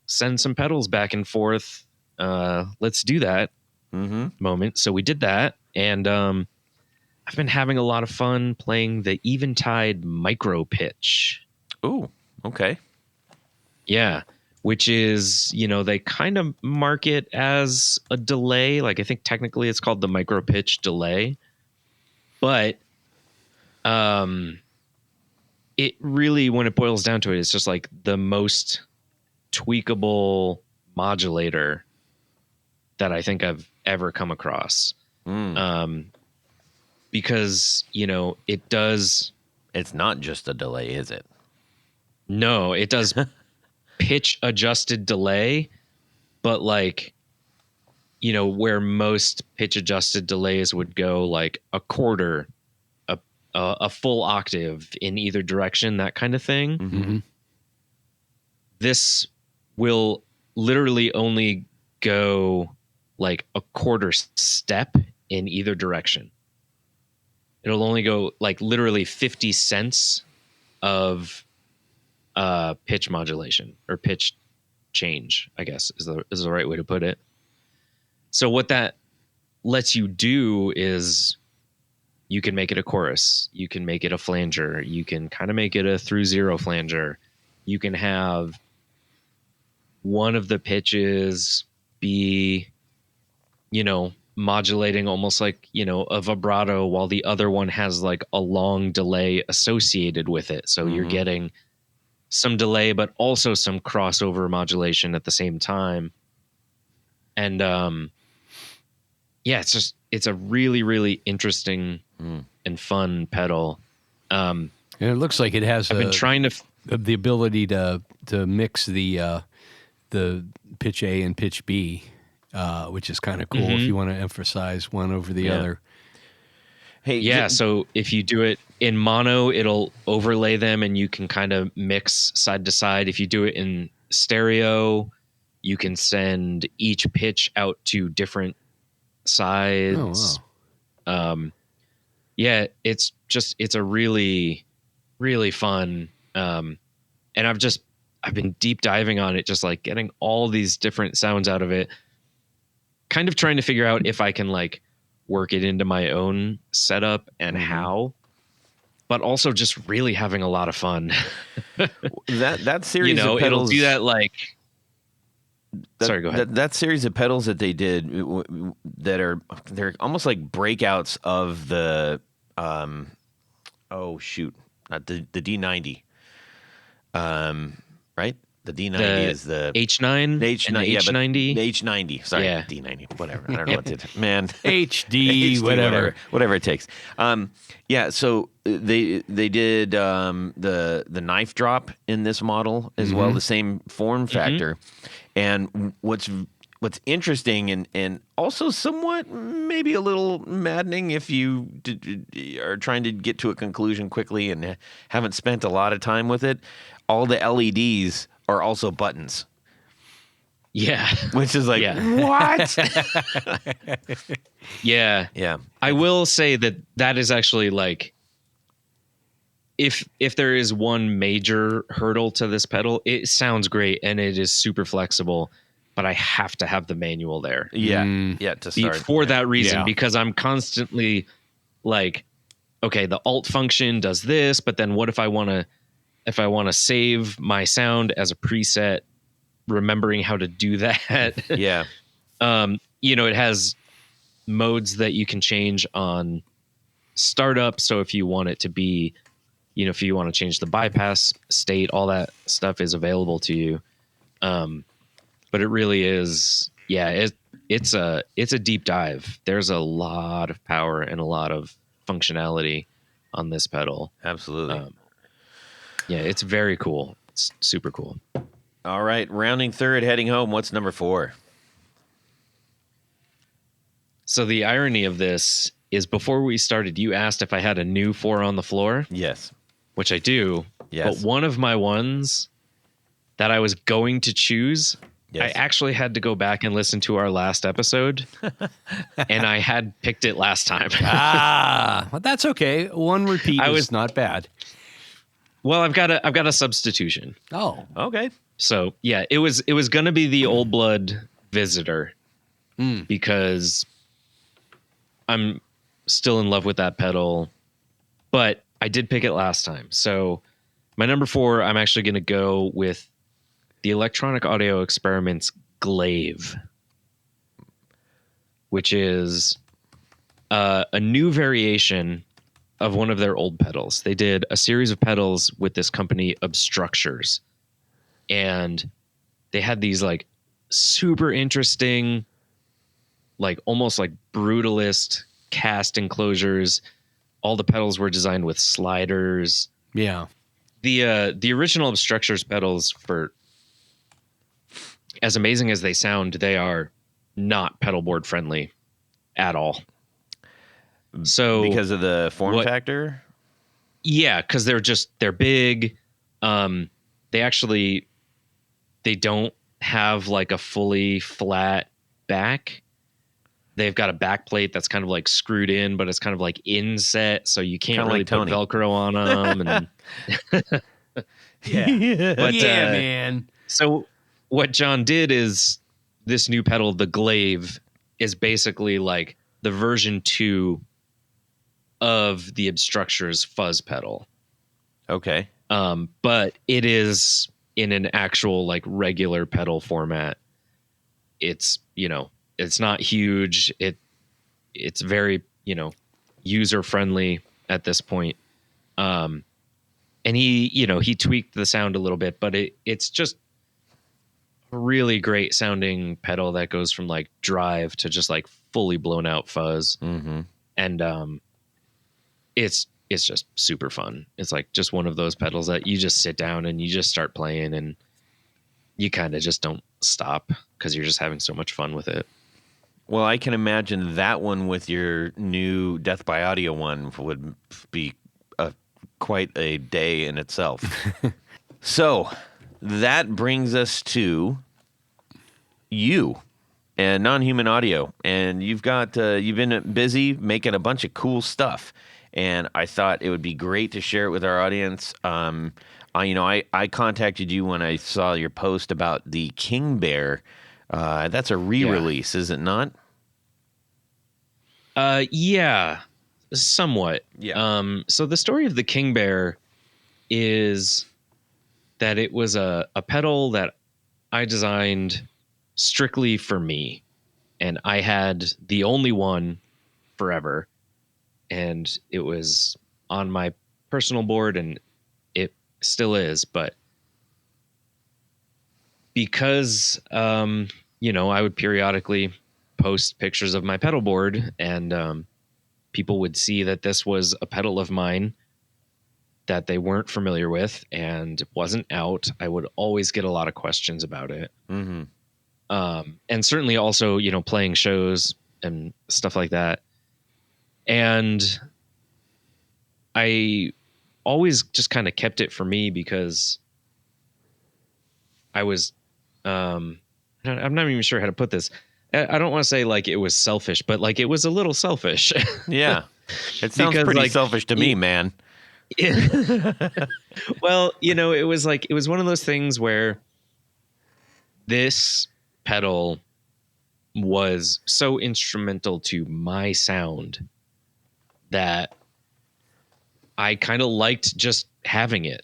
C: send some pedals back and forth, let's do that moment. So we did that, and I've been having a lot of fun playing the Eventide micro pitch.
A: Ooh, okay.
C: Yeah, which is, they kind of mark it as a delay. Like, I think technically it's called the micro pitch delay. But it really, when it boils down to it, it's just like the most tweakable modulator that I think I've ever come across. Because, it does...
A: It's not just a delay, is it?
C: No, it does pitch adjusted delay, but like, where most pitch adjusted delays would go like a quarter, a full octave in either direction, that kind of thing. This will literally only go like a quarter step in either direction. It'll only go like literally 50 cents of pitch modulation or pitch change, I guess is the right way to put it. So what that lets you do is you can make it a chorus, you can make it a flanger, you can kind of make it a through zero flanger. You can have one of the pitches be, modulating almost like, a vibrato, while the other one has like a long delay associated with it. So you're getting some delay, but also some crossover modulation at the same time. And it's a really, really interesting and fun pedal.
B: And it looks like it has
C: I've been trying to
B: the ability to mix the pitch A and pitch B, which is kind of cool if you want to emphasize one over the other.
A: Hey,
C: yeah. So if you do it in mono, it'll overlay them and you can kind of mix side to side. If you do it in stereo, you can send each pitch out to different sides.
B: Oh, wow.
C: Yeah, it's a really, really fun. And I've been deep diving on it, just like getting all these different sounds out of it, kind of trying to figure out if I can like work it into my own setup and how, but also just really having a lot of fun.
A: that series of pedals,
C: it'll do that like, sorry, go ahead.
A: That series of pedals that they did they're almost like breakouts of the not the D90. Right? The D90 is the
C: H9, H90,
A: the H90. Sorry,
C: yeah.
A: D90. Whatever. I don't know what to man.
B: HD,
A: whatever it takes. So they did the knife drop in this model as well, the same form factor. And what's interesting and also somewhat maybe a little maddening if you are trying to get to a conclusion quickly and haven't spent a lot of time with it, all the LEDs are also buttons.
C: Yeah.
A: Which is like, what?
C: Yeah.
A: Yeah.
C: I will say that is actually like, if there is one major hurdle to this pedal, it sounds great and it is super flexible, but I have to have the manual there.
A: Yeah. Yeah. To start.
C: For that reason, because I'm constantly like, okay, the alt function does this, but then what if I want to save my sound as a preset, remembering how to do that.
A: Yeah.
C: It has modes that you can change on startup. So if you want it to be, if you want to change the bypass state, all that stuff is available to you. But it really is, it's a deep dive. There's a lot of power and a lot of functionality on this pedal.
A: Absolutely.
C: It's very cool. It's super cool.
A: All right, rounding third, heading home. What's number 4?
C: So the irony of this is, before we started, you asked if I had a new 4 on the floor.
A: Yes.
C: Which I do.
A: Yes.
C: But one of my ones that I was going to choose
A: Yes.
C: I actually had to go back and listen to our last episode, and I had picked it last time.
B: Well, that's okay. One repeat is not bad.
C: Well, I've got a substitution.
B: Oh,
A: Okay.
C: So yeah, it was going to be the Old Blood Visitor because I'm still in love with that pedal, but I did pick it last time. So my number 4, I'm actually going to go with the Electronic Audio Experiments Glaive, which is a new variation of one of their old pedals. They did a series of pedals with this company, Obstructures, and they had these like super interesting, like almost like brutalist cast enclosures. All the pedals were designed with sliders.
B: yeah.
C: The original Obstructures pedals, for as amazing as they sound, they are not pedal board friendly at all. So
A: Because of the form factor?
C: Yeah, because they're big. They don't have like a fully flat back. They've got a back plate that's kind of like screwed in, but it's kind of like inset, so you can't really put Velcro on them. And
A: Yeah.
C: But,
B: man.
C: so what John did is this new pedal, the Glaive, is basically like the version 2 of the Obstructures fuzz pedal.
A: Okay.
C: But it is in an actual like regular pedal format. It's, it's not huge. It's very, user friendly at this point. And he tweaked the sound a little bit, but it's just a really great sounding pedal that goes from like drive to just like fully blown out fuzz.
A: Mm-hmm.
C: And it's just super fun. It's like just one of those pedals that you just sit down and you just start playing, and you kind of just don't stop because you're just having so much fun with it.
A: Well, I can imagine that one with your new Death by Audio one would be quite a day in itself. So that brings us to you and Non-Human Audio, and you've been busy making a bunch of cool stuff, and I thought it would be great to share it with our audience. I contacted you when I saw your post about the King Bear. That's a re-release, is it not?
C: Yeah, somewhat.
A: Yeah.
C: So the story of the King Bear is that it was a pedal that I designed strictly for me, and I had the only one forever, and it was on my personal board, and it still is. But because I would periodically post pictures of my pedal board, and people would see that this was a pedal of mine that they weren't familiar with and wasn't out, I would always get a lot of questions about it.
A: Mm-hmm.
C: And certainly also, playing shows and stuff like that. And I always just kind of kept it for me because I was, I'm not even sure how to put this. I don't want to say like it was selfish, but like it was a little selfish.
A: Yeah. It sounds
C: Because,
A: pretty
C: like,
A: selfish to me, man.
C: Well, it was one of those things where this pedal was so instrumental to my sound that I kind of liked just having it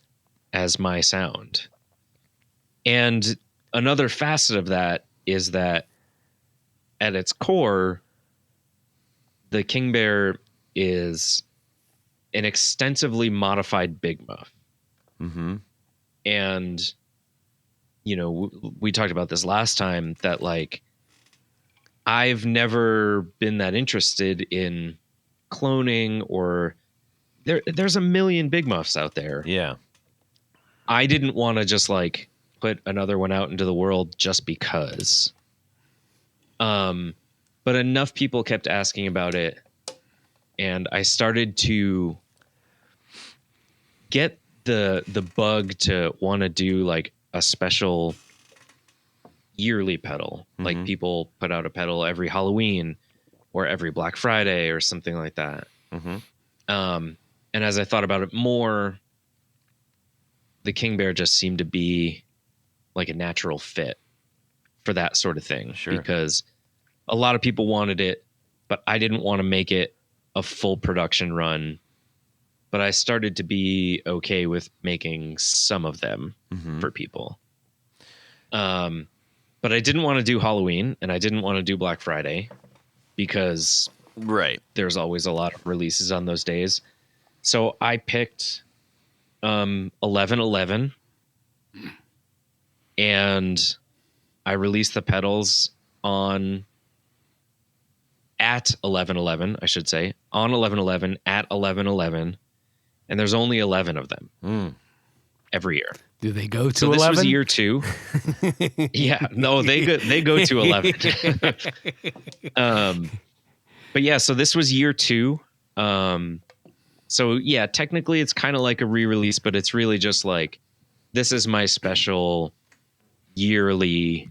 C: as my sound. And another facet of that is that at its core, the King Bear is an extensively modified Big Muff.
A: Mm-hmm.
C: And, we talked about this last time that like, I've never been that interested in cloning, or there's a million Big Muffs out there.
A: Yeah.
C: I didn't want to just like put another one out into the world just because. But enough people kept asking about it, and I started to get the bug to want to do like a special yearly pedal. Like people put out a pedal every Halloween or every Black Friday or something like that. And as I thought about it more, the King Bear just seemed to be like a natural fit for that sort of thing.
A: Sure.
C: Because a lot of people wanted it, but I didn't want to make it a full production run. But I started to be okay with making some of them for people. But I didn't want to do Halloween and I didn't want to do Black Friday because there's always a lot of releases on those days. So I picked 11/11 and I released the pedals at 11/11, I should say, on 11/11 at 11/11, and there's only 11 of them every year.
B: Do they go to
C: so
B: 11?
C: This was year 2. Yeah, no, they go to 11. But yeah, so this was year 2. So yeah, technically it's kind of like a re-release, but it's really just like, this is my special yearly,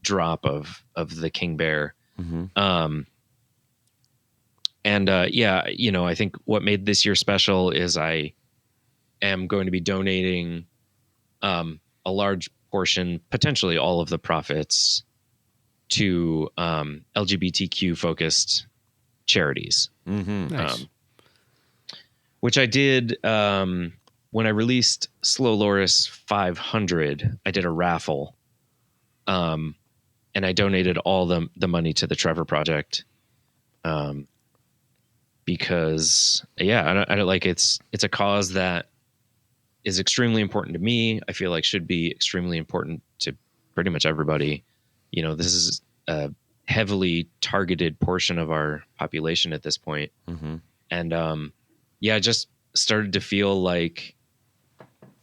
C: drop of the King Bear. I think what made this year special is I am going to be donating a large portion, potentially all of the profits, to LGBTQ focused charities.
B: Nice.
C: Which I did when I released Slow Loris 500. I did a raffle, and I donated all the money to the Trevor Project, because I don't like it's a cause that is extremely important to me. I feel like should be extremely important to pretty much everybody. This is a heavily targeted portion of our population at this point, and I just started to feel like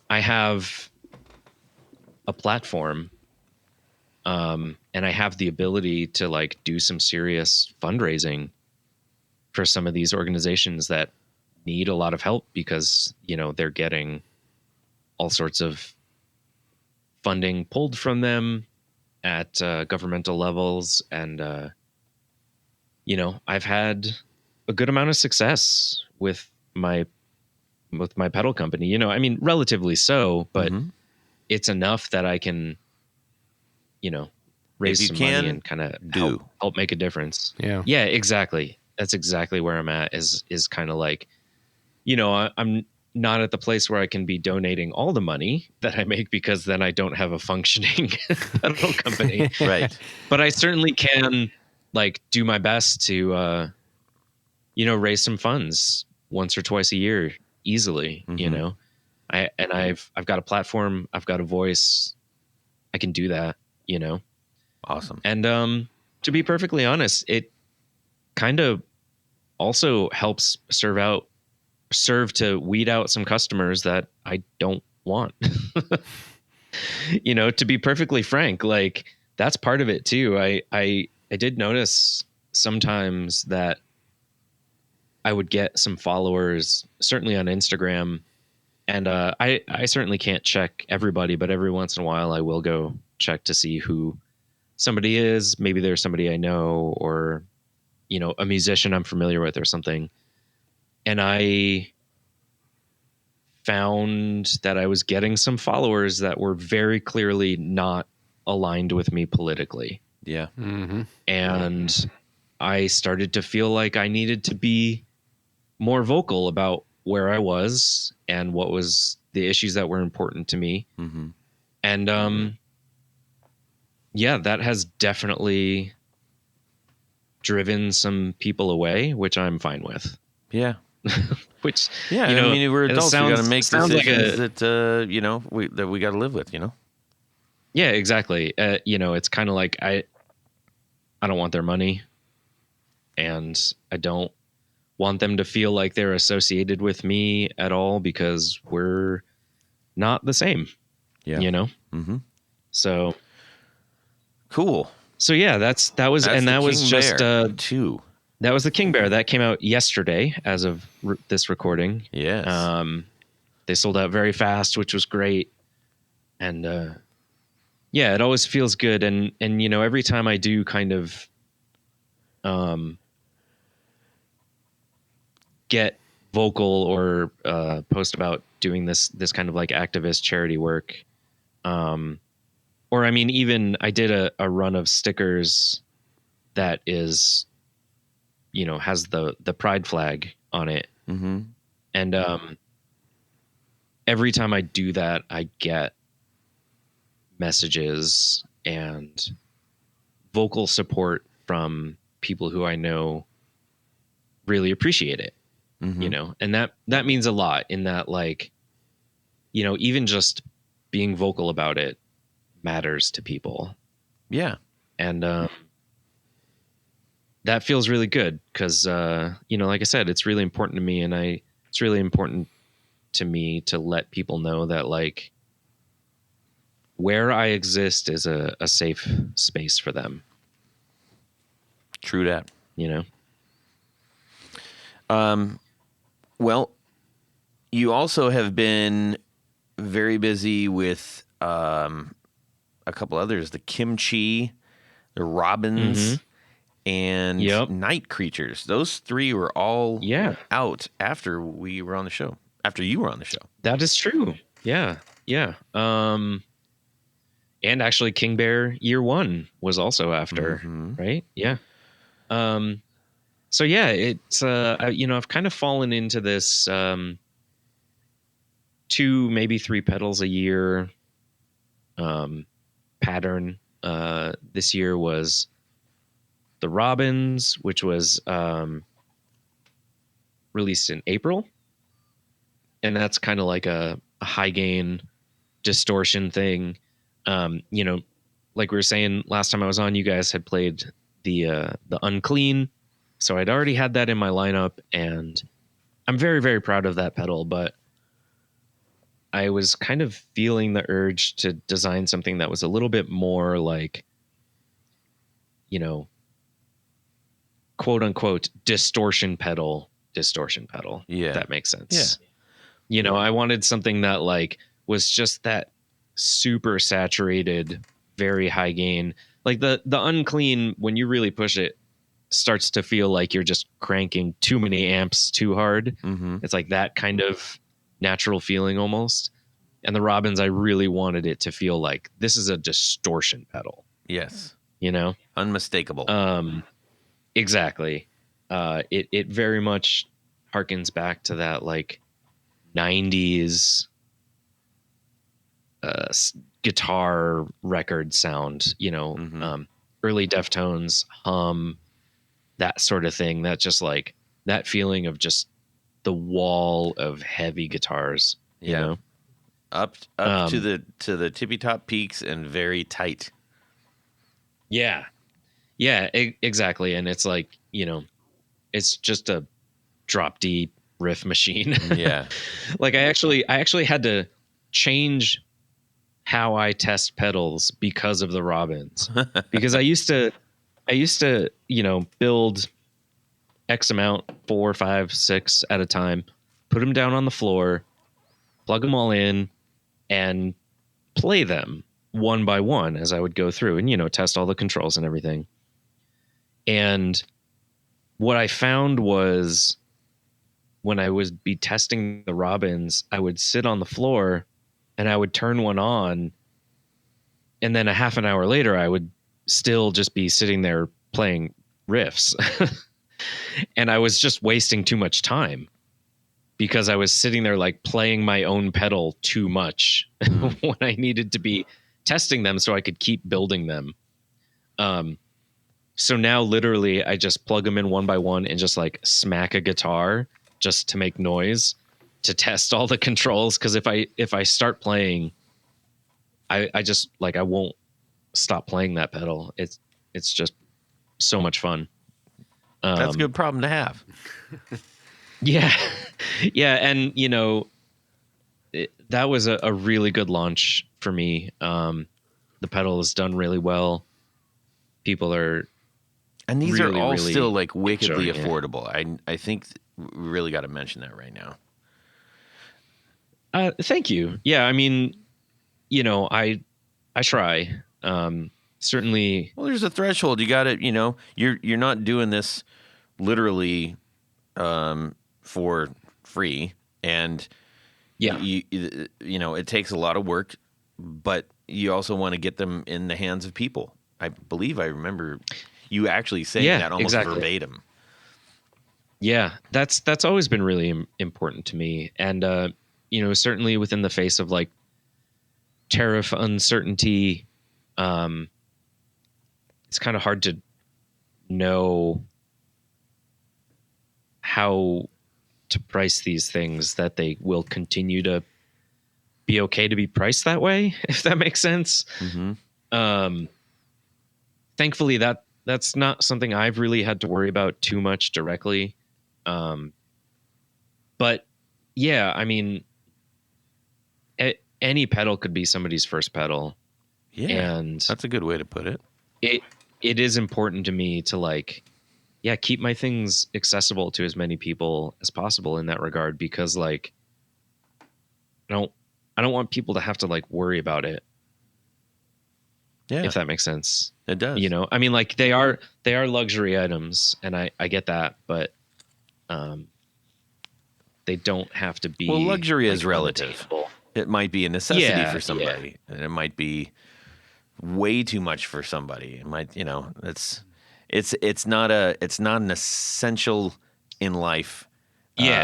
C: I have a platform, and I have the ability to like do some serious fundraising for some of these organizations that need a lot of help because, they're getting all sorts of funding pulled from them at governmental levels. And, I've had a good amount of success with my pedal company, relatively so, but it's enough that I can, raise some money and kind of help make a difference. Yeah, exactly. That's exactly where I'm at is kind of like, I'm not at the place where I can be donating all the money that I make because then I don't have a functioning pedal company.
A: Right.
C: But I certainly can like do my best to, raise some funds once or twice a year easily, I've got a platform, I've got a voice, I can do that,
A: Awesome.
C: And to be perfectly honest, it kind of also helps serve to weed out some customers that I don't want. To be perfectly frank, like that's part of it too. I did notice sometimes that I would get some followers, certainly on Instagram, and I certainly can't check everybody, but every once in a while I will go check to see who somebody is. Maybe there's somebody I know, or a musician I'm familiar with or something. And I found that I was getting some followers that were very clearly not aligned with me politically.
A: Yeah.
C: And I started to feel like I needed to be more vocal about where I was and what was the issues that were important to me. And that has definitely driven some people away, which I'm fine with.
A: Yeah.
C: Which,
A: we're adults. We got to make decisions
C: like
A: that we got to live with.
C: Yeah, exactly. It's kind of like I don't want their money, and I don't want them to feel like they're associated with me at all because we're not the same.
A: Yeah.
C: So
A: cool.
C: So yeah, that was just
A: 2.
C: That was the King Bear that came out yesterday as of this recording.
A: Yes.
C: They sold out very fast, which was great. And yeah, it always feels good. And, you know, every time I do kind of, get vocal or, post about doing this kind of like activist charity work. Or I mean, even I did a run of stickers that is, you know, has the pride flag on it.
A: Mm-hmm.
C: And, every time I do that, I get messages and vocal support from people who I know really appreciate it,
A: Mm-hmm.
C: you know, and that means a lot in that, like, you know, even just being vocal about it matters to people.
A: Yeah.
C: And, that feels really good because, you know, like I said, it's really important to me, and it's really important to me to let people know that, like, where I exist is a safe space for them,
A: True that.
C: you know?
A: Well, you also have been very busy with a couple others, the kimchi, the robins, and
C: Yep.
A: night creatures. Those three were all
C: Yeah.
A: out after we were on the show. After you were on the show.
C: That is true. Yeah. Yeah. And actually King Bear Year 1 was also after, right? Yeah. So yeah, it's, you know, I've kind of fallen into this, 2, maybe 3 petals a year, pattern. This year was the Robins, which was, released in April. And that's kind of like a high gain distortion thing. You know, like we were saying last time I was on, you guys had played the Unclean, so I'd already had that in my lineup, and I'm very, very proud of that pedal. But I was kind of feeling the urge to design something that was a little bit more like, you know, quote unquote distortion pedal.
A: Yeah.
C: If that makes sense.
A: Yeah.
C: You know, I wanted something that, like, was just that super saturated, very high gain. Like the Unclean, when you really push it, starts to feel like you're just cranking too many amps too hard.
A: Mm-hmm.
C: It's like that kind of natural feeling almost. And the Robins, I really wanted it to feel like this is a distortion pedal,
A: Yes.
C: you know?
A: Unmistakable.
C: Exactly. It very much harkens back to that, like, 90s guitar record sound, you know, early Deftones, Hum, that sort of thing. That just, like, that feeling of just the wall of heavy guitars, you know?
A: Up to the tippy top peaks and very tight.
C: Yeah. Yeah, exactly. And it's like, you know, it's just a drop D riff machine.
A: Yeah.
C: Like I actually had to change how I test pedals because of the Robins. Because I used to, you know, build X amount, 4, 5, 6 at a time, put them down on the floor, plug them all in, and play them one by one as I would go through and, you know, test all the controls and everything. And what I found was when I would be testing the Robins, I would sit on the floor and I would turn one on. And then a half an hour later, I would still just be sitting there playing riffs. And I was just wasting too much time because I was sitting there, like, playing my own pedal too much when I needed to be testing them so I could keep building them. So now literally I just plug them in one by one and just, like, smack a guitar just to make noise to test all the controls. Cause if I start playing, I just, like, I won't stop playing that pedal. It's just so much fun.
A: That's a good problem to have.
C: Yeah. Yeah. And, you know, that was a really good launch for me. The pedal is done really well. People are,
A: and these
C: really,
A: are all
C: really
A: still, like, wickedly
C: enjoying it.
A: affordable. I think we really got to mention that right now.
C: Thank you. Yeah. I mean, you know, I try. Certainly.
A: Well, there's a threshold. You got to, you're not doing this literally for free, and
C: Yeah.
A: it takes a lot of work, but you also want to get them in the hands of people. I believe I remember you actually saying that almost verbatim.
C: Yeah, that's always been really important to me, and certainly within the face of like tariff uncertainty, it's kind of hard to know how to price these things that they will continue to be okay to be priced that way, if that makes sense.
A: Mm-hmm.
C: Thankfully, that's not something I've really had to worry about too much directly. But yeah, I mean, any pedal could be somebody's first pedal.
A: Yeah,
C: and
A: that's a good way to put it.
C: It is important to me to keep my things accessible to as many people as possible in that regard, because I don't want people to have to worry about it.
A: Yeah,
C: if that makes sense.
A: It does.
C: I mean, they are luxury items, and I get that, but they don't have to be.
A: Well, luxury is relative. It might be a necessity for somebody, and it might be way too much for somebody. It might, it's not an essential in life.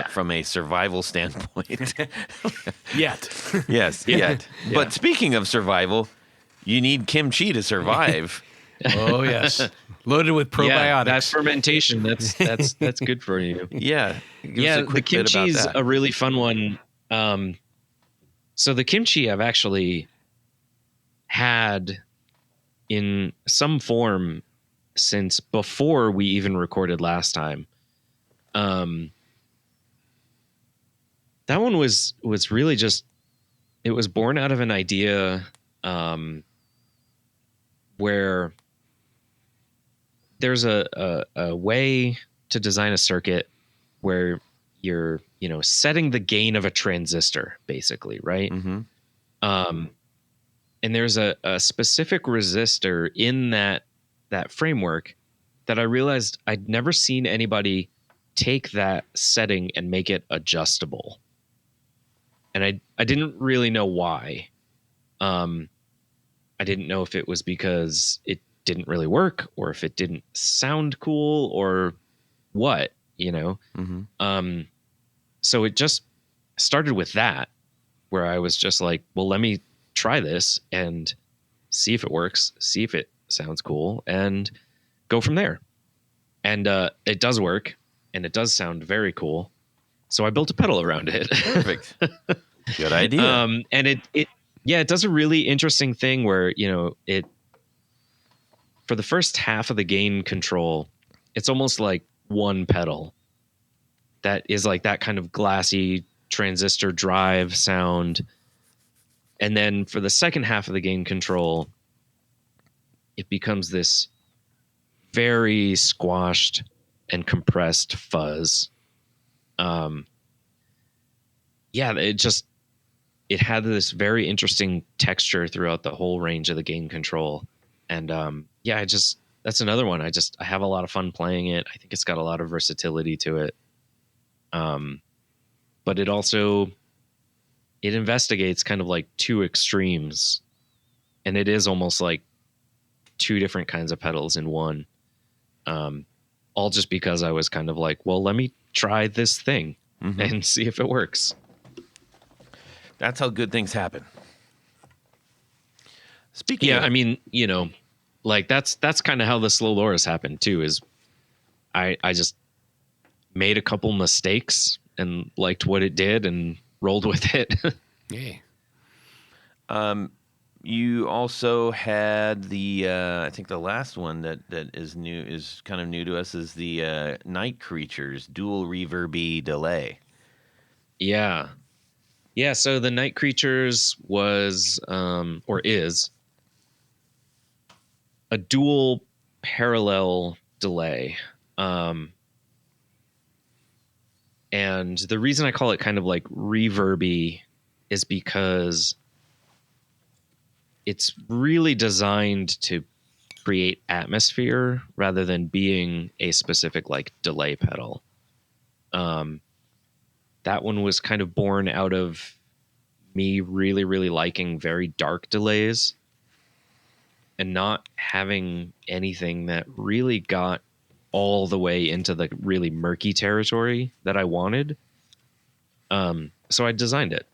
A: From a survival standpoint.
B: Yet.
A: Yes, yet. Yeah. But speaking of survival, you need kimchi to survive.
B: Oh yes, loaded with probiotics.
C: Yeah, that's fermentation. That's good for you.
A: Yeah,
C: the kimchi's a really fun one. So the kimchi I've actually had in some form since before we even recorded last time. That one was really just, it was born out of an idea where there's a way to design a circuit where you're, setting the gain of a transistor, basically, right?
A: Mm-hmm.
C: And there's a specific resistor in that framework that I realized I'd never seen anybody take that setting and make it adjustable. And I didn't really know why. I didn't know if it was because it didn't really work, or if it didn't sound cool, or what,
A: Mm-hmm.
C: So it just started with that, where I was just like, well, let me try this and see if it works, see if it sounds cool, and go from there. And it does work, and it does sound very cool. So I built a pedal around it.
A: Perfect. Good idea.
C: And it does a really interesting thing where, it, for the first half of the gain control, it's almost like one pedal that is like that kind of glassy transistor drive sound. And then for the second half of the gain control, it becomes this very squashed and compressed fuzz. It had this very interesting texture throughout the whole range of the gain control. And that's another one. I have a lot of fun playing it. I think it's got a lot of versatility to it. But it investigates kind of like two extremes, and it is almost like two different kinds of pedals in one. All just because I was kind of like, well, let me try this thing and see if it works.
A: That's how good things happen. Speaking
C: I mean, that's kind of how the Slow Loris happened too, is I just made a couple mistakes and liked what it did and rolled with it.
B: Yeah.
A: You also had the I think the last one that is kind of new to us is the Night Creatures dual reverby delay.
C: Yeah. So the Night Creatures was or is a dual parallel delay. And the reason I call it kind of like reverby is because it's really designed to create atmosphere rather than being a specific like delay pedal. That one was kind of born out of me really, really liking very dark delays and not having anything that really got all the way into the really murky territory that I wanted. So I designed it.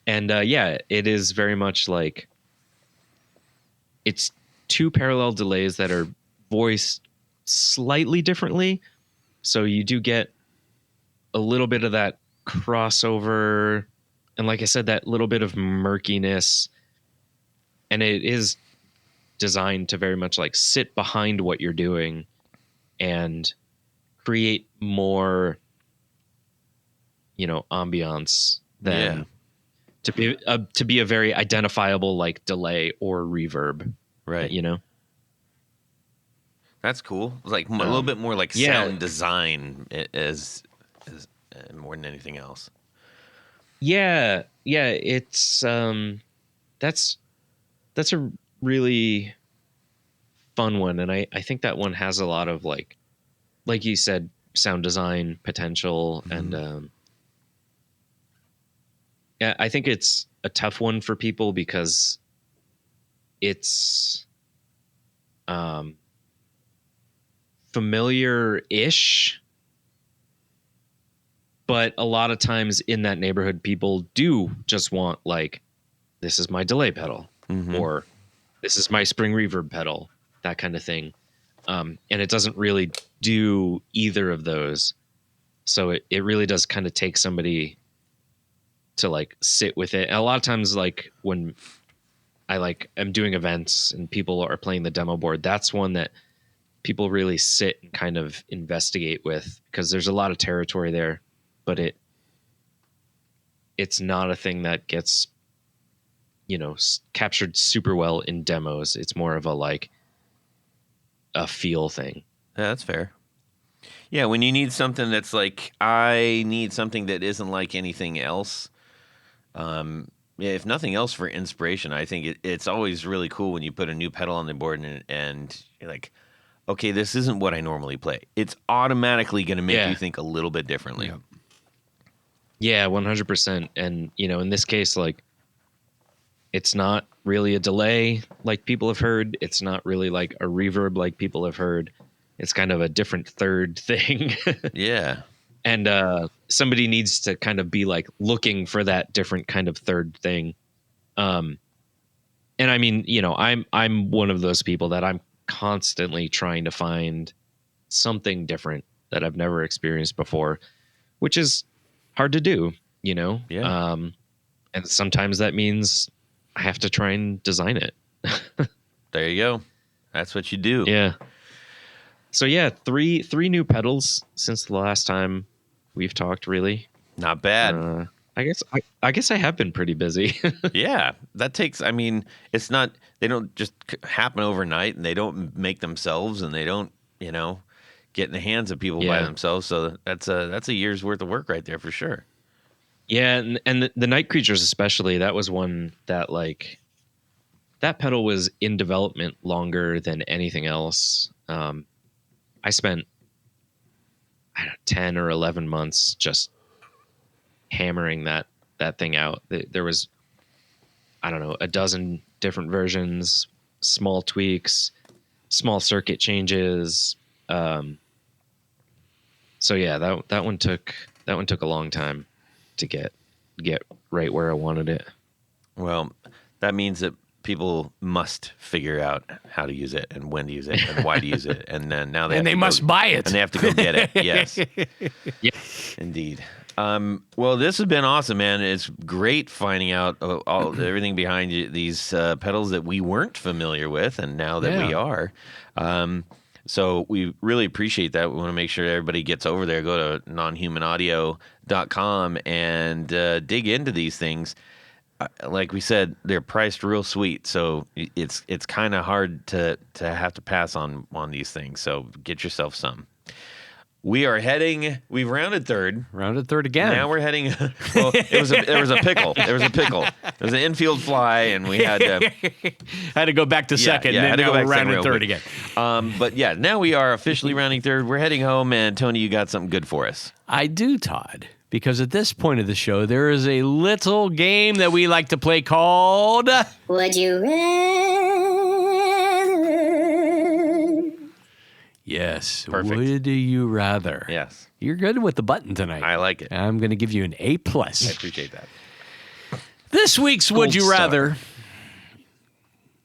C: And yeah, it is very much like it's two parallel delays that are voiced slightly differently. So you do get a little bit of that crossover. And like I said, that little bit of murkiness. And it is designed to very much like sit behind what you're doing and create more, ambiance than to be a very identifiable like delay or reverb.
A: Right. That's cool. It's like a little bit more like sound design as more than anything else.
C: Yeah. It's that's a really fun one, and I think that one has a lot of like you said, sound design potential, and yeah, I think it's a tough one for people because it's familiar-ish, but a lot of times in that neighborhood, people do just want like, this is my delay pedal, or this is my spring reverb pedal, that kind of thing. And it doesn't really do either of those. So it really does kind of take somebody to like sit with it. And a lot of times, like when I'm doing events and people are playing the demo board, that's one that people really sit and kind of investigate with, because there's a lot of territory there, but it's not a thing that gets, captured super well in demos. It's more of a feel thing.
A: Yeah, that's fair. Yeah, when you need something that's like, I need something that isn't like anything else. If nothing else, for inspiration, I think it's always really cool when you put a new pedal on the board and you're like, okay, this isn't what I normally play. It's automatically going to make you think a little bit differently.
C: Yeah, 100%. And, in this case, like, it's not really a delay like people have heard. It's not really like a reverb like people have heard. It's kind of a different third thing.
A: Yeah.
C: And somebody needs to kind of be like looking for that different kind of third thing. And I mean, I'm one of those people that I'm constantly trying to find something different that I've never experienced before, which is hard to do, Yeah. And sometimes that means I have to try and design it.
A: There you go. That's what you do.
C: Yeah. So yeah, three new pedals since the last time we've talked. Really,
A: not bad.
C: I guess I have been pretty busy.
A: Yeah, that takes. I mean, it's not. They don't just happen overnight, and they don't make themselves, and they don't, get in the hands of people by themselves. So that's a year's worth of work right there for sure.
C: Yeah, and the Night Creatures especially. That was one that like that pedal was in development longer than anything else. I spent 10 or 11 months just hammering that thing out. There was, I don't know, a dozen different versions, small tweaks, small circuit changes. So yeah, that one took a long time to get right where I wanted it.
A: Well, that means that people must figure out how to use it and when to use it and why to use it, and then now they
B: must buy it
A: and they have to go get it. Yes,
C: yeah,
A: indeed. Well, this has been awesome, man. It's great finding out everything behind these pedals that we weren't familiar with, and now that we are. So we really appreciate that. We want to make sure everybody gets over there. Go to nonhumanaudio.com and dig into these things. Like we said, they're priced real sweet, so it's kind of hard to have to pass on these things. So get yourself some. We are heading. We've rounded third.
B: Rounded third again.
A: Now we're heading. Well, there was a pickle. There was an infield fly, and we had to
B: had to go back to second.
A: Yeah,
B: and then now we're rounded third
A: quick.
B: again.
A: But yeah, now we are officially rounding third. We're heading home, and Tony, you got something good for us.
B: I do, Todd, because at this point of the show, there is a little game that we like to play called
D: Would you rather?
B: Yes.
A: Perfect.
B: Would you rather?
A: Yes,
B: You're good with the button tonight.
A: I like it.
B: I'm going to give you an A+.
A: I appreciate that.
B: This week's Would You
C: Gold star.
B: Rather.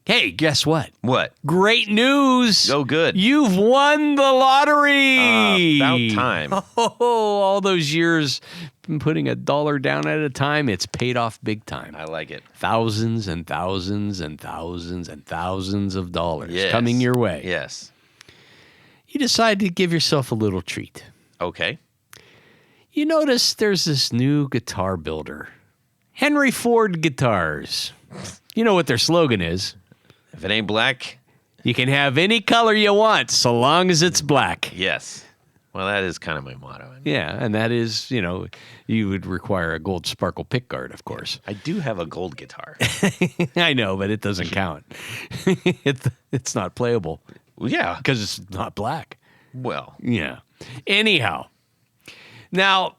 B: Hey, guess what?
A: What?
B: Great news.
A: Oh, good.
B: You've won the lottery.
A: About time.
B: Oh, all those years putting $1 down at a time, it's paid off big time.
A: I like it.
B: Thousands and thousands and thousands and thousands of dollars
A: Yes.
B: coming your way.
A: Yes.
B: You decide to give yourself a little treat.
A: Okay.
B: You notice there's this new guitar builder, Henry Ford Guitars. You know what their slogan is.
A: If it ain't black,
B: You can have any color you want so long as it's black.
A: yes. Well, that is kind of my motto.
B: Yeah, and that is, you would require a gold sparkle pickguard, of course.
A: I do have a gold guitar.
B: I know, but it doesn't count. It's not playable
A: Well, yeah.
B: because it's not black.
A: Well,
B: Yeah. Anyhow, now,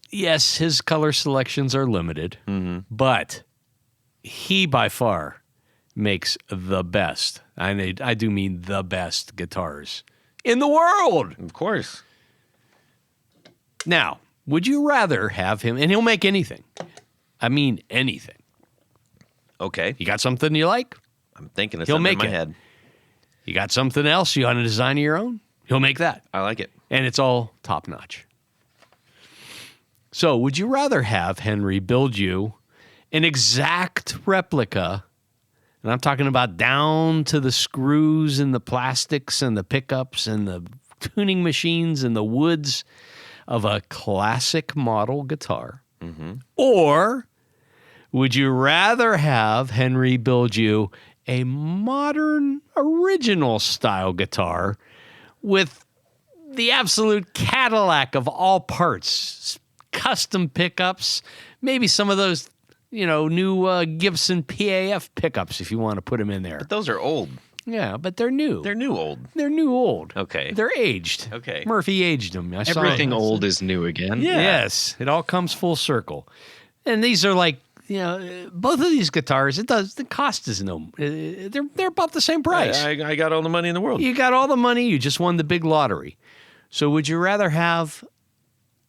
B: yes, his color selections are limited, but he by far makes the best. I do mean the best guitars in the world.
A: of course.
B: Now, would you rather have him, and he'll make anything. I mean anything.
A: Okay.
B: You got something you like?
A: I'm thinking of
B: He'll
A: something in
B: make
A: my
B: it.
A: head.
B: You got something else you want to design of your own? He'll make that.
A: I like it.
B: And it's all top notch. So, would you rather have Henry build you an exact replica? And I'm talking about down to the screws and the plastics and the pickups and the tuning machines and the woods of a classic model guitar? Or would you rather have Henry build you a modern, original style guitar with the absolute Cadillac of all parts, custom pickups, maybe some of those, new Gibson PAF pickups if you want to put them in there.
A: Those are old.
B: Yeah, but they're new.
A: They're new old.
B: They're new old.
A: Okay.
B: They're aged.
A: Okay.
B: Murphy aged them. I saw
C: Everything
B: it.
C: old is new again.
A: Yeah.
B: Yes, it all comes full circle. And these are like, both of these guitars, the cost is they're about the same price.
A: I got all the money in the world.
B: You got all the money, you just won the big lottery. So would you rather have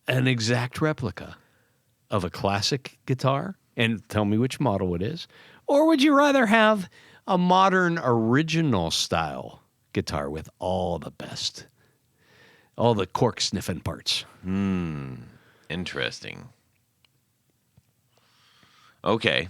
B: an exact replica of a classic guitar, and tell me which model it is, or would you rather have a modern original style guitar with all the best, all the cork sniffing parts?
A: Interesting. Okay.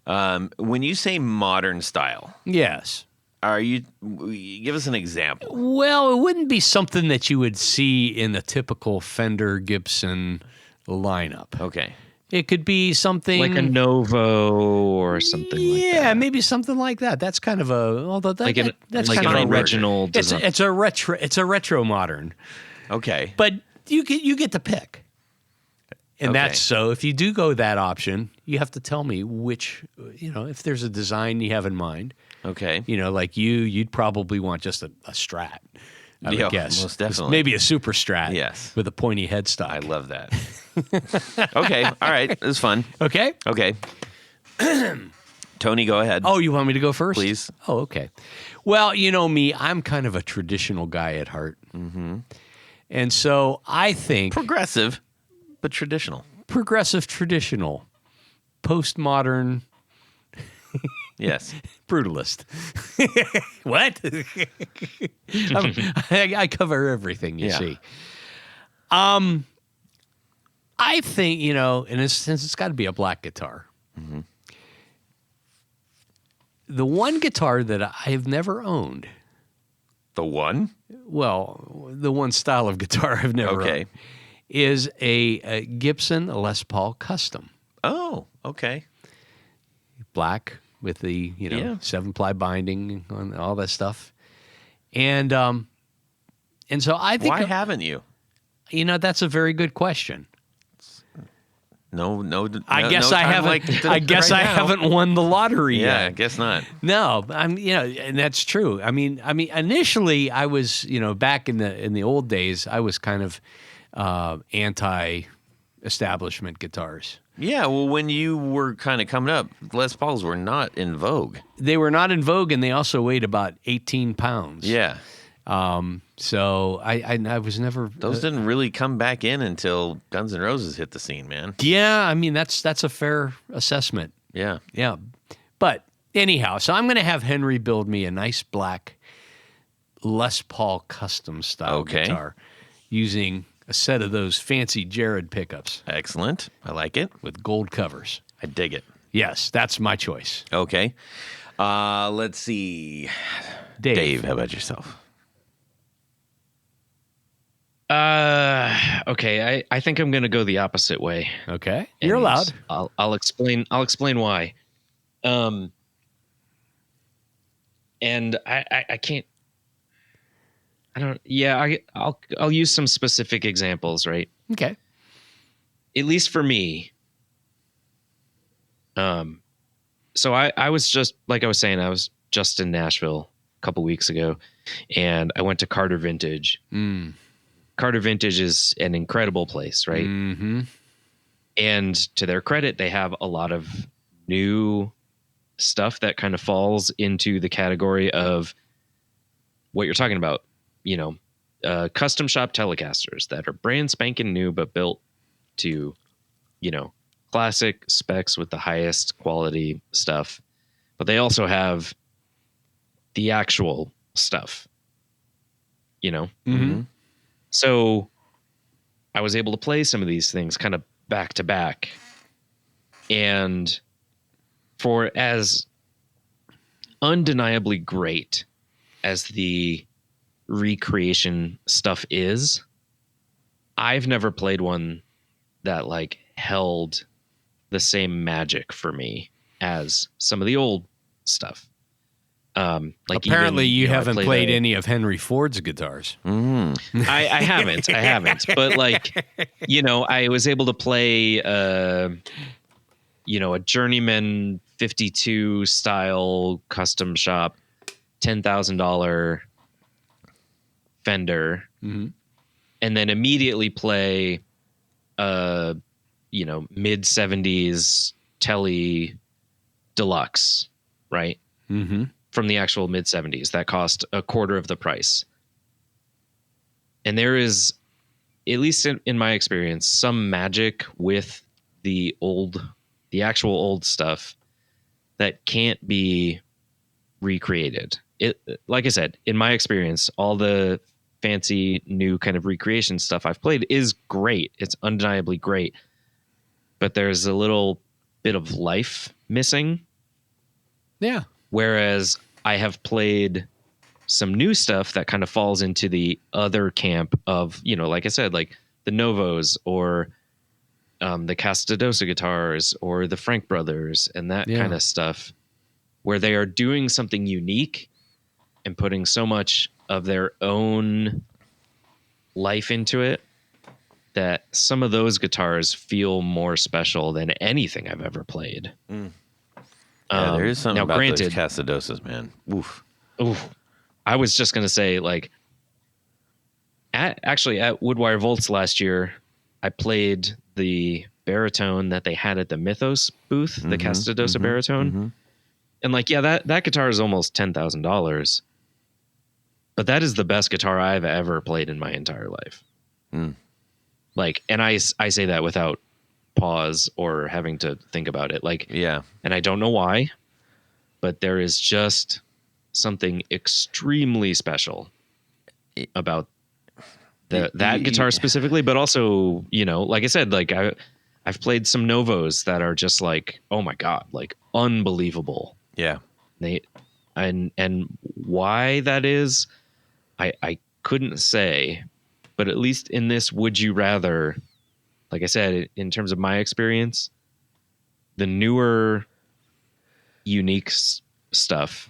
A: When you say modern style,
B: Yes.
A: give us an example.
B: Well, it wouldn't be something that you would see in the typical Fender Gibson lineup.
A: Okay.
B: It could be something
C: Like a Novo or something like that.
B: Yeah, maybe something like that. That's kind of that's
C: Like
B: kind
C: an
B: of a
C: original
B: It's
C: design.
B: it's a retro. It's a retro modern,
A: Okay.
B: but you get to pick. And
A: Okay.
B: that's so. If you do go that option, you have to tell me which. If there's a design you have in mind.
A: Okay.
B: Like you'd probably want just a Strat. I would
A: Yeah,
B: guess.
A: most definitely.
B: Maybe a Super Strat.
A: Yes.
B: With a pointy headstock.
A: I love that. Okay. All right. It was fun.
B: Okay.
A: Okay. Tony, go ahead.
B: Oh, you want me to go first?
A: Please.
B: Oh, okay. Well, you know me, I'm kind of a traditional guy at heart. Mm-hmm. And so I think
A: Progressive, but traditional.
B: progressive traditional, postmodern,
A: Yes.
B: brutalist. What? I cover everything, you
A: Yeah.
B: see. I think, since it's got to be a black guitar.
A: Mm-hmm.
B: The one guitar that I have never owned,
A: The one?
B: well, the one style of guitar I've never
A: Okay.
B: owned, is a Gibson Les Paul Custom.
A: Oh, okay.
B: Black with the,
A: Yeah.
B: 7-ply binding on all that stuff. And And so I think
A: Why haven't you?
B: That's a very good question.
A: No.
B: I guess
A: no
B: I
A: time
B: haven't.
A: like
B: I guess
A: right
B: I
A: now.
B: haven't won the lottery
A: Yeah, I
B: yet.
A: guess not.
B: No, and that's true. I mean, initially I was, back in the old days, I was kind of anti-establishment guitars.
A: Yeah, well, when you were kind of coming up, Les Pauls were not in vogue.
B: They were not in vogue, and they also weighed about 18 pounds.
A: Yeah.
B: So I was never.
A: Those didn't really come back in until Guns N' Roses hit the scene, man.
B: Yeah, I mean that's a fair assessment.
A: Yeah.
B: Yeah, but anyhow, so I'm going to have Henry build me a nice black Les Paul custom style guitar using a set of those fancy Jared pickups
A: Excellent. I like it.
B: with gold covers.
A: I dig it.
B: Yes, that's my choice.
A: Okay. Let's see. Dave, how about yourself?
C: Okay. I think I'm going to go the opposite way.
B: Okay, you're
C: And
B: allowed.
C: I'll explain why. And I can't. I don't. Yeah, I'll use some specific examples, right?
B: Okay.
C: At least for me. So I was just like I was saying, I was just in Nashville a couple weeks ago, and I went to Carter Vintage. Carter Vintage is an incredible place, right?
B: Mm-hmm.
C: And to their credit, they have a lot of new stuff that kind of falls into the category of what you're talking about, custom shop Telecasters that are brand spanking new, but built to, classic specs with the highest quality stuff. But they also have the actual stuff,
B: Mm-hmm.
C: So I was able to play some of these things kind of back to back. And for as undeniably great as the recreation stuff is, I've never played one that like held the same magic for me as some of the old stuff. Like
B: Apparently,
C: even,
B: you
C: I
B: haven't played
C: a-
B: any of Henry Ford's guitars.
C: I haven't. But like, I was able to play, a Journeyman 52 style custom shop, $10,000 Fender, and then immediately play, mid 70s Tele Deluxe, right?
B: Mm-hmm.
C: From the actual mid 70s that cost a quarter of the price. And there is, at least in my experience, some magic with the actual old stuff that can't be recreated. It, like I said, in my experience, all the fancy new kind of recreation stuff I've played is great. It's undeniably great. But there's a little bit of life missing.
B: Yeah.
C: Whereas I have played some new stuff that kind of falls into the other camp of, like I said, like the Novos or the Castadosa guitars or the Frank Brothers and that kind of stuff, where they are doing something unique and putting so much of their own life into it that some of those guitars feel more special than anything I've ever played.
A: Yeah, there is something
C: now,
A: about
C: granted,
A: those Casadosas, man. Oof.
C: I was just going to say, like, at Woodwire Volts last year, I played the baritone that they had at the Mythos booth, the Castadosa baritone. And like, that guitar is almost $10,000. But that is the best guitar I've ever played in my entire life. Like, and I say that without pause or having to think about it. Like,
A: Yeah.
C: and I don't know why, but there is just something extremely special about that guitar specifically, but also, like I said, like I've played some Novos that are just like, oh my God, like unbelievable.
A: Yeah.
C: And why that is, I couldn't say, but at least in this Would You Rather, like I said, in terms of my experience, the newer unique stuff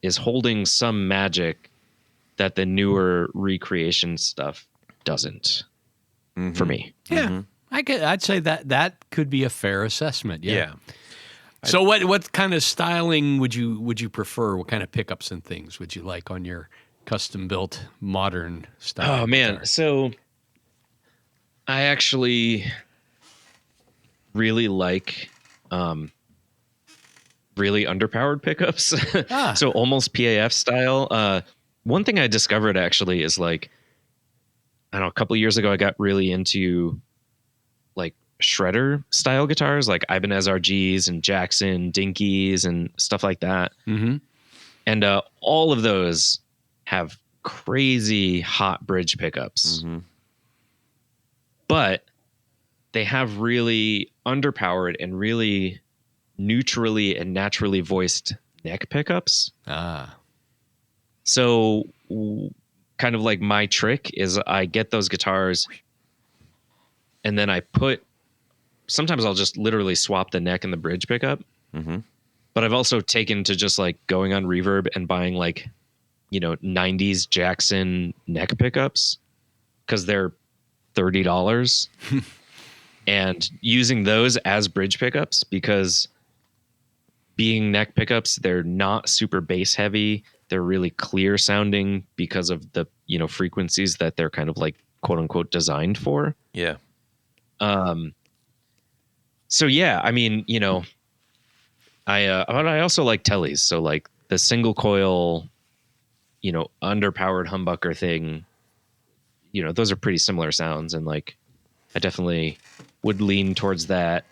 C: is holding some magic that the newer recreation stuff doesn't for me.
B: Yeah. I'd say that could be a fair assessment. Yeah.
A: Yeah.
B: So what kind of styling would you prefer? What kind of pickups and things would you like on your custom built modern style?
C: Oh man,
B: guitar?
C: so I actually really like really underpowered pickups. So almost PAF style. One thing I discovered actually is like, I don't know, a couple of years ago I got really into like shredder style guitars, like Ibanez RGs and Jackson Dinkies and stuff like that.
B: Mm-hmm.
C: And all of those have crazy hot bridge pickups.
A: Mm-hmm.
C: But they have really underpowered and really neutrally and naturally voiced neck pickups. So kind of like my trick is I get those guitars and then sometimes I'll just literally swap the neck and the bridge pickup.
A: Mm-hmm.
C: But I've also taken to just like going on Reverb and buying like, 90s Jackson neck pickups because they're $30 and using those as bridge pickups because being neck pickups, they're not super bass heavy. They're really clear sounding because of the, frequencies that they're kind of like quote unquote designed for.
A: Yeah.
C: So yeah, I mean, I also like tellies. So like the single coil, underpowered humbucker thing, those are pretty similar sounds. And like, I definitely would lean towards that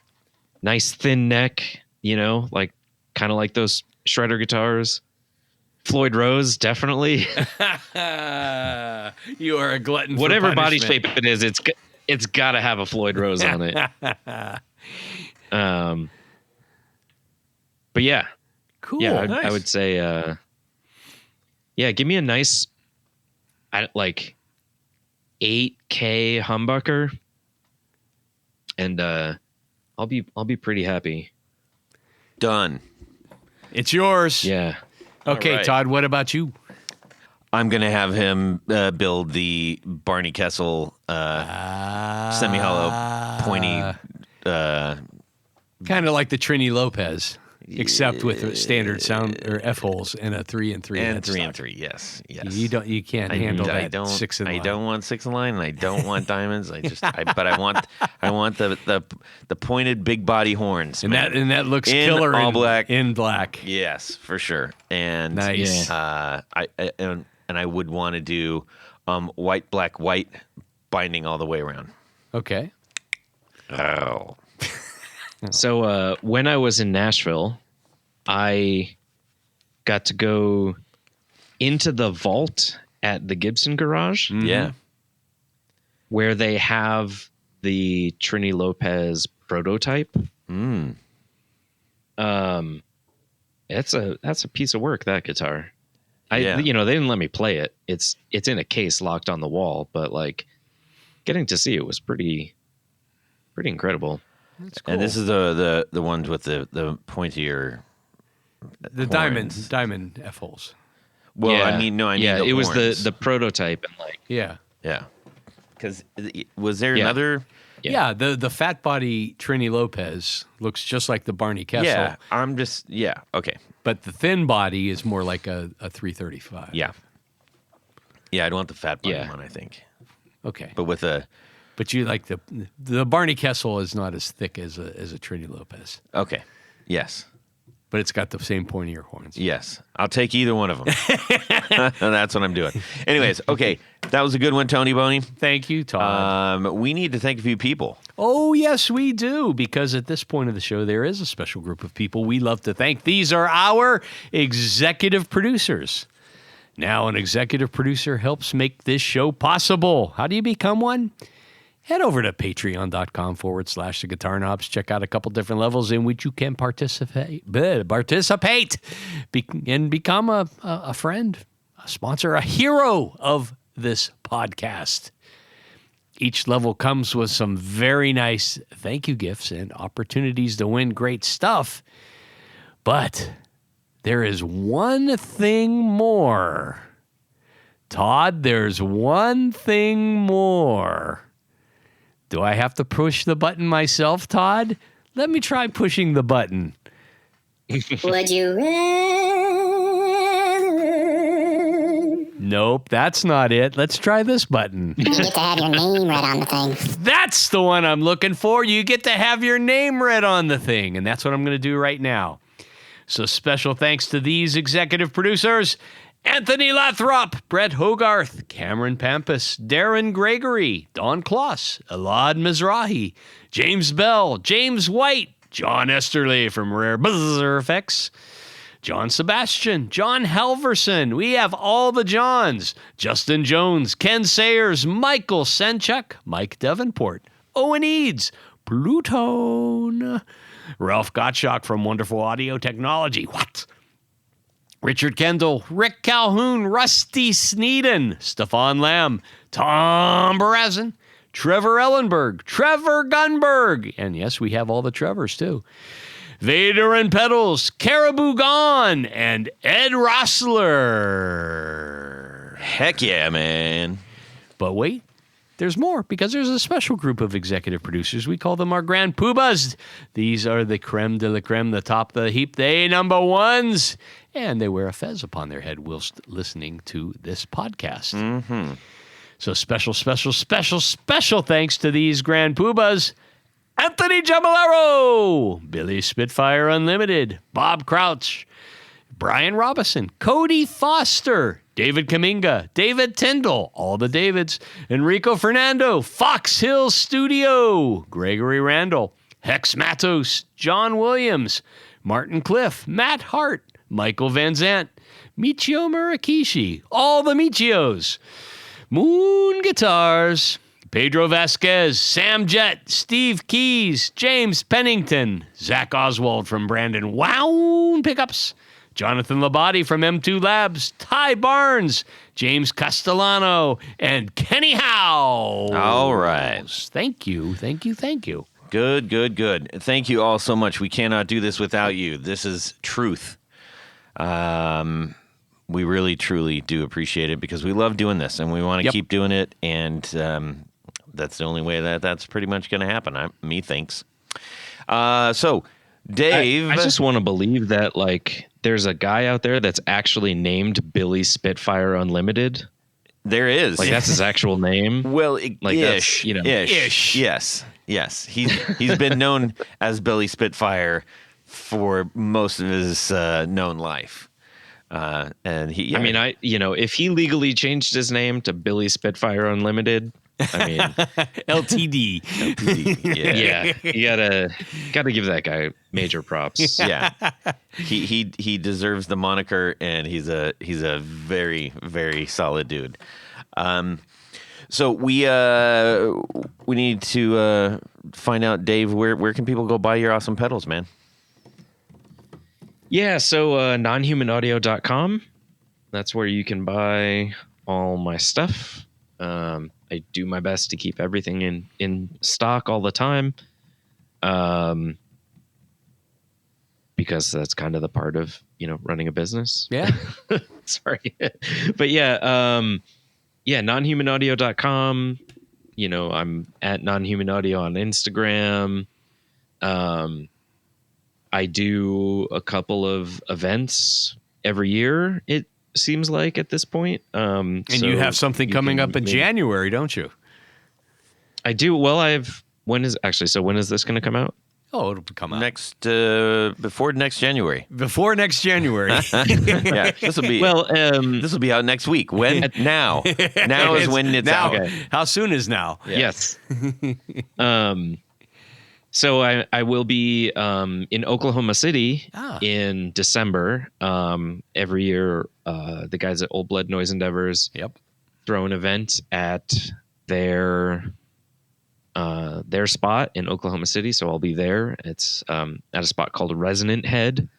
C: nice thin neck, like kind of like those shredder guitars. Floyd Rose, definitely.
B: You are a glutton.
C: Whatever
B: for
C: body
B: punishment.
C: shape it is, it's got to have a Floyd Rose on it. But yeah,
B: Cool.
C: yeah,
A: Nice.
C: I would say, give me a nice, like 8K humbucker, and I'll be pretty happy.
A: Done.
B: It's yours.
C: Yeah.
B: Okay,
A: All right.
B: Todd, what about you?
A: I'm going to have him build the Barney Kessel semi-hollow, pointy.
B: Kind of like the Trini Lopez, except with standard sound or F holes and a 3 and 3
A: And
B: headstock.
A: 3 and 3, yes.
B: You can't handle that.
A: I don't.
B: 6 in
A: I
B: line.
A: don't want 6 in line, and I don't want diamonds. But I want the pointed big body horns.
B: And
A: man.
B: that looks
A: In
B: killer
A: all black.
B: in black.
A: Yes, for sure. And
B: Nice.
A: and I would want to do white, black, white binding all the way around.
B: Okay.
A: Oh.
C: So when I was in Nashville, I got to go into the vault at the Gibson Garage,
A: Yeah.
C: where they have the Trini Lopez prototype. That's a piece of work, that guitar.
A: Yeah.
C: They didn't let me play it. It's in a case locked on the wall, but like getting to see it was pretty incredible.
B: That's cool.
A: And this is the ones with the pointier.
B: the
A: horns.
B: diamond F holes.
A: Well,
C: Yeah.
A: I mean
C: yeah,
A: the
C: it was
A: horns.
C: the prototype and like
B: Yeah.
A: Yeah. Because was there
C: Yeah.
A: another?
B: Yeah, the fat body Trini Lopez looks just like the Barney Kessel,
A: Yeah. I'm just. Yeah. Okay.
B: but the thin body is more like a 335.
A: Yeah. Yeah. I'd want the fat body
C: Yeah.
A: one, I think.
B: Okay.
A: But with a.
B: But you like the Barney Kessel is not as thick as a Trini Lopez,
A: Okay. Yes.
B: but it's got the same pointier horns.
A: Yes. I'll take either one of them. That's what I'm doing. Anyways. Okay. That was a good one, Tony Boney.
B: Thank you, Todd.
A: We need to thank a few people.
B: Oh, yes, we do, because at this point of the show, there is a special group of people we love to thank. These are our executive producers. Now, an executive producer helps make this show possible. How do you become one? Head over to patreon.com/the Guitar Knobs. Check out a couple different levels in which you can participate and become a friend, a sponsor, a hero of this podcast. Each level comes with some very nice thank you gifts and opportunities to win great stuff. But there is one thing more. Todd, there's one thing more. Do I have to push the button myself, Todd? Let me try pushing the button.
D: Would you rather?
B: Nope, that's not it. Let's try this button.
D: You get to have your name read on the thing.
B: That's the one I'm looking for. You get to have your name read on the thing, and that's what I'm going to do right now. So special thanks to these executive producers: Anthony Lathrop, Brett Hogarth, Cameron Pampas, Darren Gregory, Don Kloss, Elad Mizrahi, James Bell, James White, John Esterly from Rare Buzzer Effects, John Sebastian, John Halverson. We have all the Johns: Justin Jones, Ken Sayers, Michael Senchuk, Mike Davenport, Owen Eads, Plutone, Ralph Gottschalk from Wonderful Audio Technology. What? Richard Kendall, Rick Calhoun, Rusty Sneeden, Stefan Lamb, Tom Barazin, Trevor Ellenberg, Trevor Gunberg, and yes, we have all the Trevors too. Vader and Pedals, Caribou Gone, and Ed Rossler.
A: Heck yeah, man.
B: But wait, there's more, because there's a special group of executive producers. We call them our Grand Poobahs. These are the creme de la creme, the top of the heap, they number ones. And they wear a fez upon their head whilst listening to this podcast.
A: Mm-hmm.
B: So special thanks to these Grand Poobahs: Anthony Jambalero, Billy Spitfire Unlimited, Bob Crouch, Brian Robison, Cody Foster, David Kaminga, David Tyndall, all the Davids, Enrico Fernando, Fox Hill Studio, Gregory Randall, Hex Matos, John Williams, Martin Cliff, Matt Hart, Michael Van Zant, Michio Murakishi, all the Michios, Moon Guitars, Pedro Vasquez, Sam Jett, Steve Keys, James Pennington, Zach Oswald from Brandon Wound Pickups, Jonathan Labate from M2 Labs, Ty Barnes, James Castellano, and Kenny Howe.
A: All right.
B: Thank you.
A: Good. Thank you all so much. We cannot do this without you. This is truth. We really, truly do appreciate it, because we love doing this and we want to keep doing it. And that's the only way that's pretty much going to happen. Methinks. So, Dave.
C: I just want to believe that, like, there's a guy out there that's actually named Billy Spitfire Unlimited.
A: There is.
C: Like, that's his actual name.
A: Well,
C: like
A: ish.
C: Ish.
A: Yes. He's been known as Billy Spitfire for most of his known life. And he,
C: I mean, if he legally changed his name to Billy Spitfire Unlimited, I mean,
B: LTD.
C: Yeah, you gotta give that guy major props.
A: Yeah, he deserves the moniker, and he's a very, very solid dude. So we need to find out, Dave, where can people go buy your awesome pedals, man?
C: Yeah, so nonhumanaudio.com. That's where you can buy all my stuff. I do my best to keep everything in stock all the time, because that's kind of the part of running a business.
B: Yeah.
C: Sorry, but nonhumanaudio.com. I'm at nonhumanaudio on Instagram. I do a couple of events every year, it seems like, at this point.
B: And you have something coming up in January, don't you?
C: I do. Well, when is this going to come out?
B: Oh, it'll come out
A: before next January.
B: Before next January.
A: Yeah, this will be this will be out next week. When? Now. Now is when it's
B: now.
A: out.
B: Okay. How soon is now?
C: Yeah. Yes. So I will be in Oklahoma City in December. Every year, the guys at Old Blood Noise Endeavors throw an event at their spot in Oklahoma City. So I'll be there. It's at a spot called Resonant Head.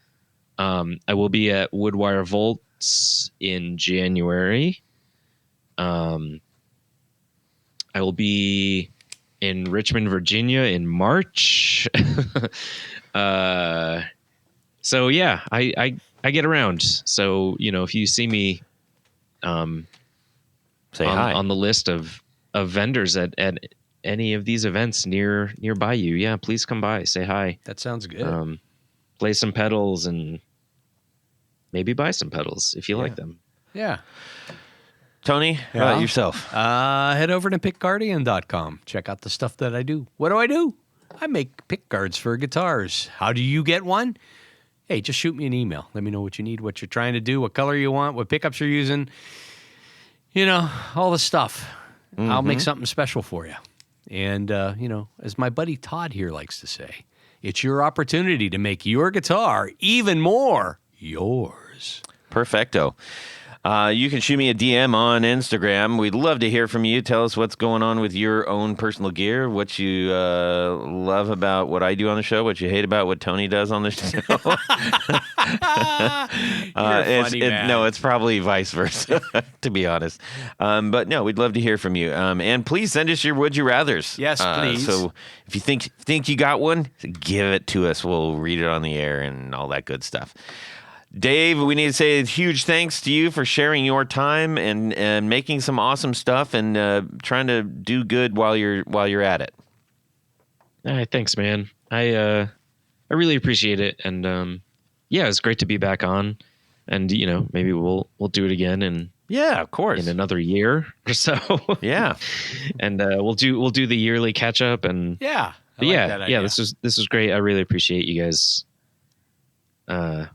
C: I will be at Woodwire Volts in January. I will be in Richmond, Virginia in March. So yeah, I get around. So, if you see me,
A: Say hi.
C: on the list of vendors at any of these events nearby you. Yeah, please come by, say hi.
B: That sounds good.
C: Play some pedals and maybe buy some pedals if you like them.
B: Yeah.
A: Tony, how about yourself?
B: Head over to pickguardian.com. Check out the stuff that I do. What do? I make pick guards for guitars. How do you get one? Hey, just shoot me an email. Let me know what you need, what you're trying to do, what color you want, what pickups you're using. You know, all the stuff. I'll make something special for you. And, as my buddy Todd here likes to say, it's your opportunity to make your guitar even more yours.
A: Perfecto. You can shoot me a DM on Instagram. We'd love to hear from you. Tell us what's going on with your own personal gear, what you love about what I do on the show, what you hate about what Tony does on the show. No, it's probably vice versa, to be honest. But no, we'd love to hear from you. And please send us your Would You Rathers.
B: Yes, please.
A: So if you think you got one, give it to us. We'll read it on the air and all that good stuff. Dave, we need to say a huge thanks to you for sharing your time and making some awesome stuff and trying to do good while you're at it.
C: Thanks, man. I really appreciate it, and it's great to be back on. And maybe we'll do it again, and
A: of course,
C: in another year or so.
A: Yeah,
C: and we'll do the yearly catch up, and This was great. I really appreciate you guys. I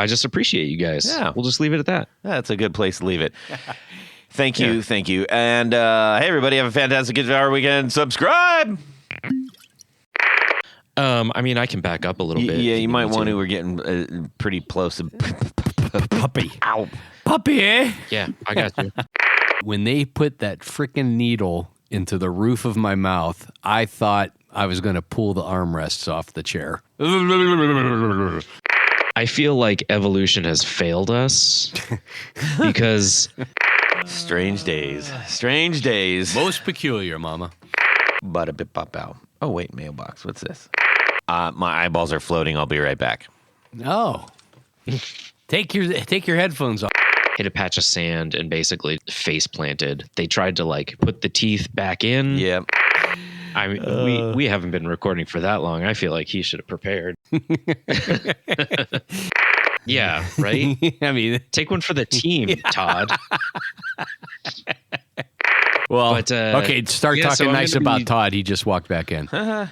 C: just appreciate you guys.
A: Yeah.
C: We'll just leave it at that.
A: That's a good place to leave it. Thank you. And hey, everybody, have a fantastic guitar weekend. Subscribe.
C: I can back up a little bit.
A: Yeah, you might want to. We're getting pretty close.
B: Puppy.
A: Ow.
B: Puppy, eh?
C: Yeah, I got you.
B: When they put that freaking needle into the roof of my mouth, I thought I was going to pull the armrests off the chair.
C: I feel like evolution has failed us because
A: Strange days.
B: Most peculiar, mama.
A: Bada bip pop out. Oh wait, mailbox. What's this? My eyeballs are floating. I'll be right back.
B: Oh. Take your headphones off.
C: hit a patch of sand and basically face planted. They tried to put the teeth back in.
A: Yeah.
C: I mean, we haven't been recording for that long. I feel like he should have prepared. Yeah, right?
B: I mean,
C: take one for the team, Todd.
B: Well, but, okay, start talking nice about Todd. He just walked back in.
A: On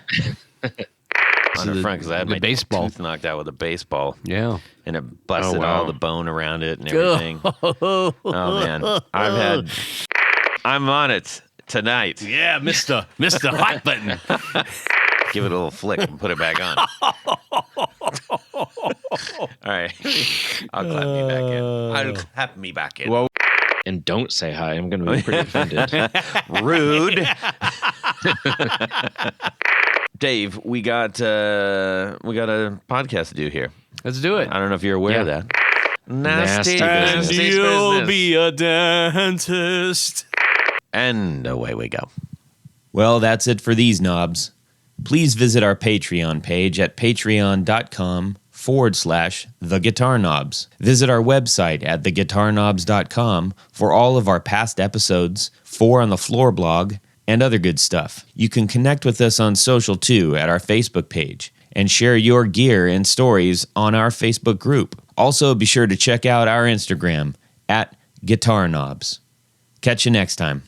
A: the front, because I had my tooth knocked out with a baseball.
B: Yeah.
A: And it busted all the bone around it and everything. Oh, man. I'm on it tonight.
B: Yeah, Mr. Hot Button.
A: Give it a little flick and put it back on. All right. I'll clap me back in.
B: Well,
C: and don't say hi. I'm going to be pretty offended.
A: Rude. Dave, we got a podcast to do here.
B: Let's do it.
A: I don't know if you're aware of that.
C: Nasty
B: and
C: business.
B: you'll be a dentist.
A: And away we go.
E: Well, that's it for these knobs. Please visit our Patreon page at patreon.com/theguitarknobs. Visit our website at theguitarknobs.com for all of our past episodes, 4 on the Floor blog, and other good stuff. You can connect with us on social too at our Facebook page and share your gear and stories on our Facebook group. Also, be sure to check out our Instagram at Guitar Knobs. Catch you next time.